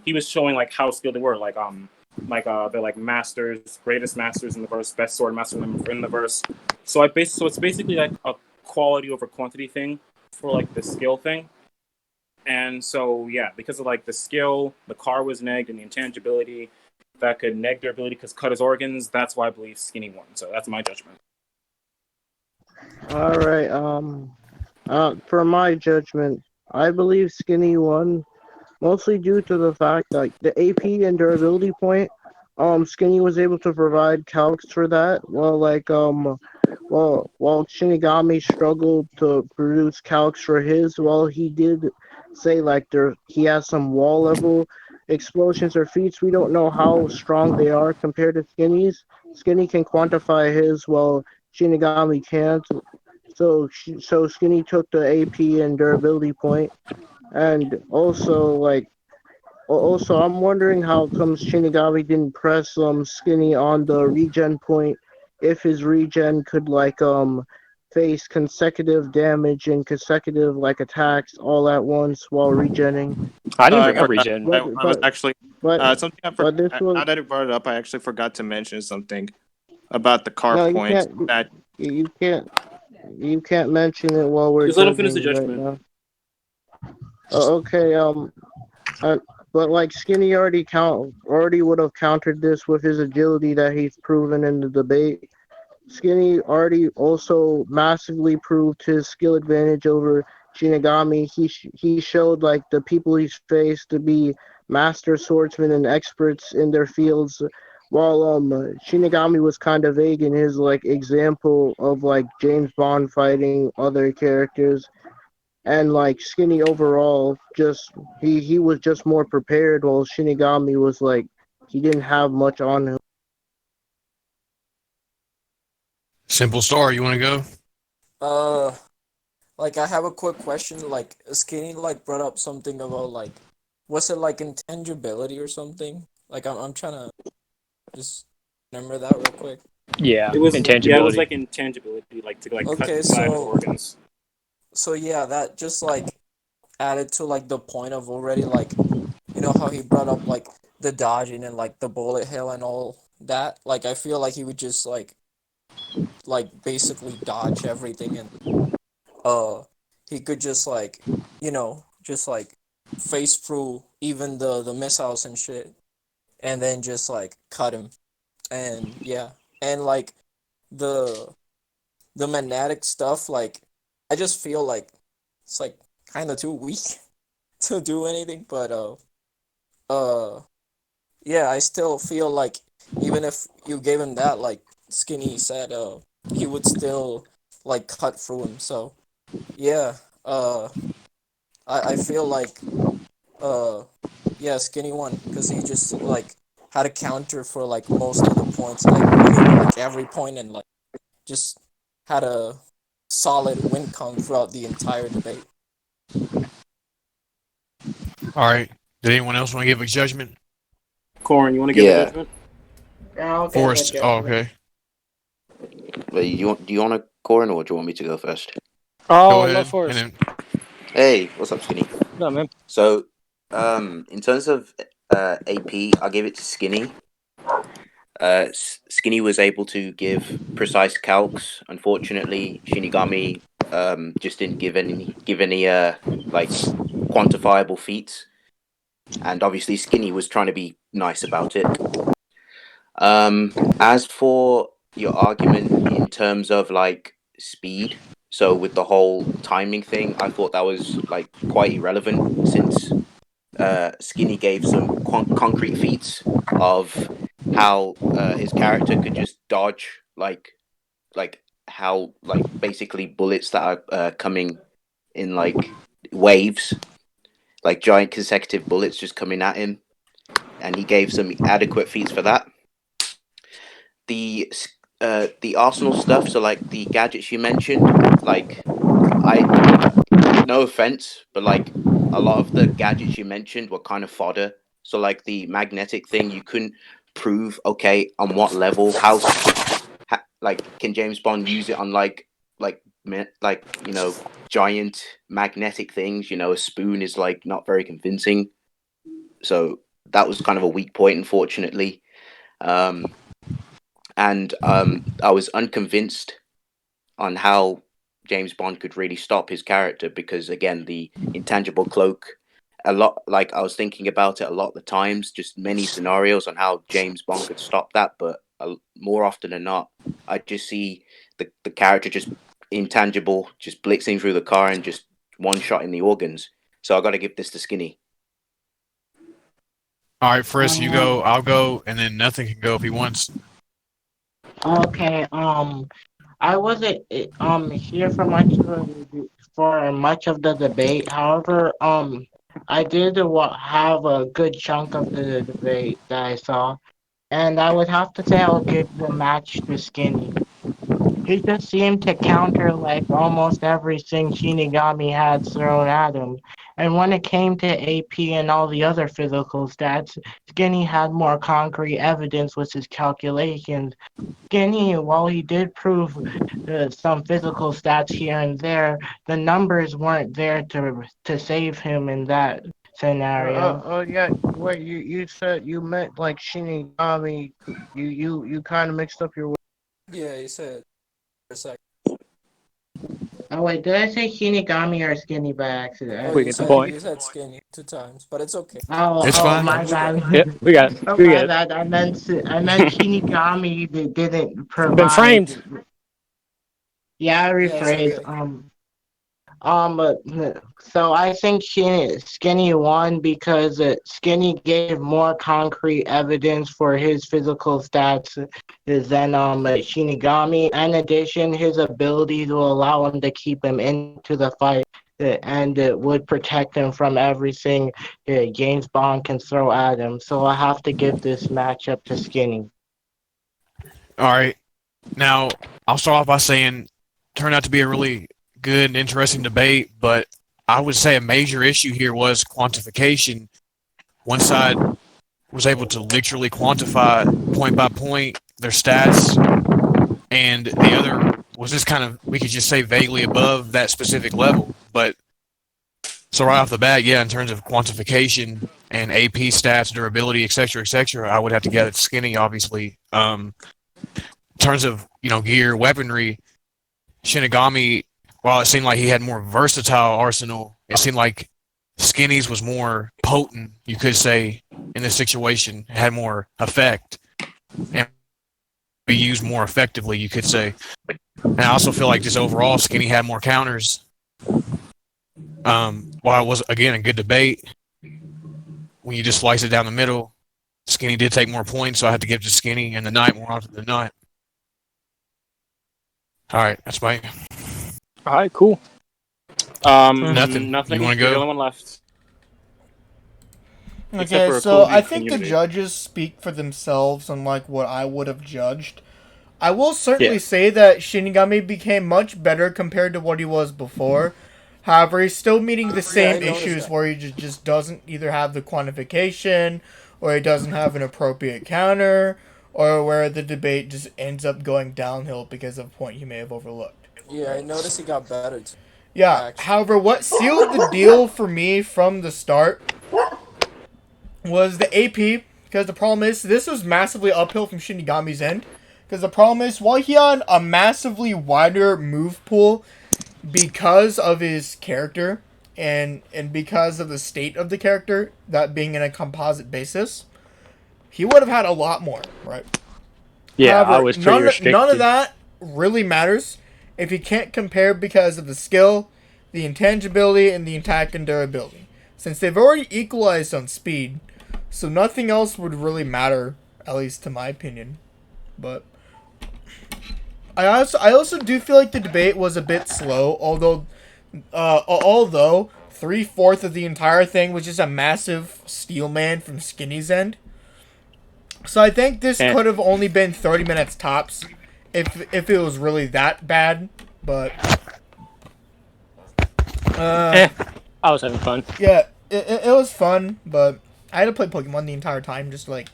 he was showing like how skilled they were, they're like masters, greatest masters in the verse, best sword master in the verse. So it's basically like a quality over quantity thing for like the skill thing. And so yeah, because of like the skill, the car was negged, and the intangibility that could neg their ability because cut his organs. That's why I believe Skinny won. So that's my judgment. All right. For my judgment, I believe Skinny won, mostly due to the fact that the AP and durability point, Skinny was able to provide calcs for that. While Shinigami struggled to produce calcs for his, he did say like he has some wall level explosions or feats. We don't know how strong they are compared to Skinny's. Skinny can quantify his, while Shinigami can't. So Skinny took the AP and durability point, and also I'm wondering how comes Shinigami didn't press Skinny on the regen point, if his regen could face consecutive damage and consecutive attacks all at once while regenning. I didn't I bring up forgot. regen. But I was actually but something I but this forgot. was Now that I brought it up, I actually forgot to mention something about the car no, you points. can't That you can't mention it while we're Just let him finish the judging right judgment. now. Okay, but but like Skinny already would have countered this with his agility that he's proven in the debate. Skinny already also massively proved his skill advantage over Shinigami. He showed like the people he's faced to be master swordsmen and experts in their fields, while Shinigami was kind of vague in his like example of like James Bond fighting other characters, and like Skinny overall just he was just more prepared, while Shinigami was like he didn't have much on him. Simple Star, you want to go? Like I have a quick question. Like Skinny like brought up something about like, was it like intangibility or something? Like I'm trying to just remember that real quick. Yeah, It was intangibility. it was like intangibility, like to like Okay, cut back organs. So yeah, that just like added to like the point of already like, you know how he brought up like the dodging and like the bullet hell and all that. Like I feel like he would just like basically dodge everything, and he could just like, just like face through even the missiles and shit, and then just like cut him. And yeah, and like the the magnetic stuff, like I just feel like it's like kind of too weak to do anything. But uh yeah, I still feel like even if you gave him that, like Skinny said, he would still like cut through him. So yeah, uh I feel like uh yeah, Skinny won because he just like had a counter for like most of the points. I mean like every point, and like just had a solid win count throughout the entire debate. All right. Did anyone else want to give a judgment? Corin, you want to give a judgment? I'll give a Forrest. Oh, judgment. okay. But do you want to Corin, or do you want me to go first? Oh, Go I love ahead. Forrest. And then Hey, what's up, Skinny? No, man. So, in terms of AP, I'll give it to Skinny. Skinny was able to give precise calcs. Unfortunately, Shinigami just didn't give any like quantifiable feats, and obviously Skinny was trying to be nice about it. As for your argument in terms of like speed, so with the whole timing thing, I thought that was like quite irrelevant since Skinny gave some concrete feats of how his character could just dodge like how like basically bullets that are coming in like waves, like giant consecutive bullets just coming at him, and he gave some adequate feats for that. The Arsenal stuff, so like the gadgets you mentioned, like I no offense, but like a lot of the gadgets you mentioned were kind of fodder. So like the magnetic thing, you couldn't prove okay on what level, like can James Bond use it on like giant magnetic things. A spoon is like not very convincing, so that was kind of a weak point, unfortunately. And I was unconvinced on how James Bond could really stop his character because, again, the intangible cloak. A lot, like I was thinking about it a lot of the times, just many scenarios on how James Bond could stop that, but more often than not, I just see the character just intangible, just blitzing through the car and just one shot in the organs. So I got to give this to Skinny. all right, Frisk, you go. I'll go, and then nothing can go if he wants. Okay. I wasn't here for much of the debate. However, I did have a good chunk of the debate that I saw, and I would have to say I'll give the match to Skinny. He just seemed to counter like almost everything Shinigami had thrown at him. And when it came to AP and all the other physical stats, Skinny had more concrete evidence with his calculations. Skinny, while he did prove some physical stats here and there, the numbers weren't there to save him in that scenario. Yeah. Wait, you said you meant like Shinigami. You kind of mixed up your. Yeah, he said for a sec. Oh wait, did I say Shinigami or Skinny by accident? Oh, We you get the said point. you said skinny 2 times, but it's okay. It's Oh, fine. my We got bad. Yep, we got it. Oh, We my get it. bad. I meant Shinigami that didn't Been provide. framed. Yeah, I Yeah, it's rephrase. okay. But so I think Skinny won because Skinny gave more concrete evidence for his physical stats than Shinigami. In addition, his abilities will allow him to keep him into the fight, and it would protect him from everything James Bond can throw at him. So I have to give this matchup to Skinny. All right. Now, I'll start off by saying, turned out to be a really good and interesting debate, but I would say a major issue here was quantification. One side was able to literally quantify point by point their stats, and the other was just kind of, we could just say vaguely above that specific level. But so right off the bat, yeah, in terms of quantification and AP stats, durability, etc., I would have to get it Skinny, obviously. In terms of gear, weaponry, Shinigami, while it seemed like he had more versatile arsenal, it seemed like Skinny's was more potent, you could say, in this situation. It had more effect and be used more effectively, you could say. And I also feel like just overall, Skinny had more counters. While it was, again, a good debate, when you just slice it down the middle, Skinny did take more points, so I had to give to Skinny and the Knight more often than not. All right, that's my. All right, cool. Nothing. Nothing. You wanna You're go? the only one left. Except Okay, for a so cool I new think the community. judges speak for themselves on like what I would have judged. I will certainly Yeah. say that Shinigami became much better compared to what he was before. However, he's still meeting the same I noticed issues that. where he just doesn't either have the quantification, or he doesn't have an appropriate counter, or where the debate just ends up going downhill because of a point he may have overlooked. Yeah, I noticed he got better too. Yeah, Actually. however, what sealed the deal for me from the start was the AP, because the problem is, this was massively uphill from Shinigami's end, because the problem is, while he had a massively wider move pool because of his character, and because of the state of the character, that being in a composite basis, he would have had a lot more, right? Yeah, However, I was pretty restricted. none of that really matters if you can't compare because of the skill, the intangibility, and the attack and durability. Since they've already equalized on speed, so nothing else would really matter, at least to my opinion. But I also do feel like the debate was a bit slow, although 3/4 of the entire thing was just a massive steel man from Skinny's end. So I think this could have only been 30 minutes tops, if it was really that bad. But I was having fun. yeah, it was fun, but I had to play Pokemon the entire time, just like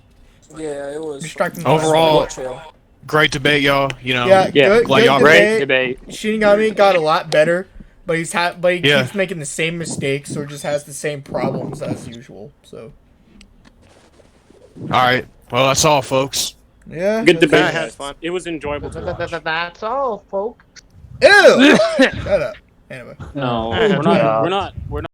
Yeah, it was. distracting Overall, chill. great debate, y'all. Yeah, good glad y'all Great debate. debate. Shinigami got a lot better, but he Yeah. keeps making the same mistakes or just has the same problems as usual. So All right. Well, that's all, folks. yeah, Good debate. I had fun. It was enjoyable to watch. That's all, folks. Ew! Shut up. Anyway. No, Oh, we're not.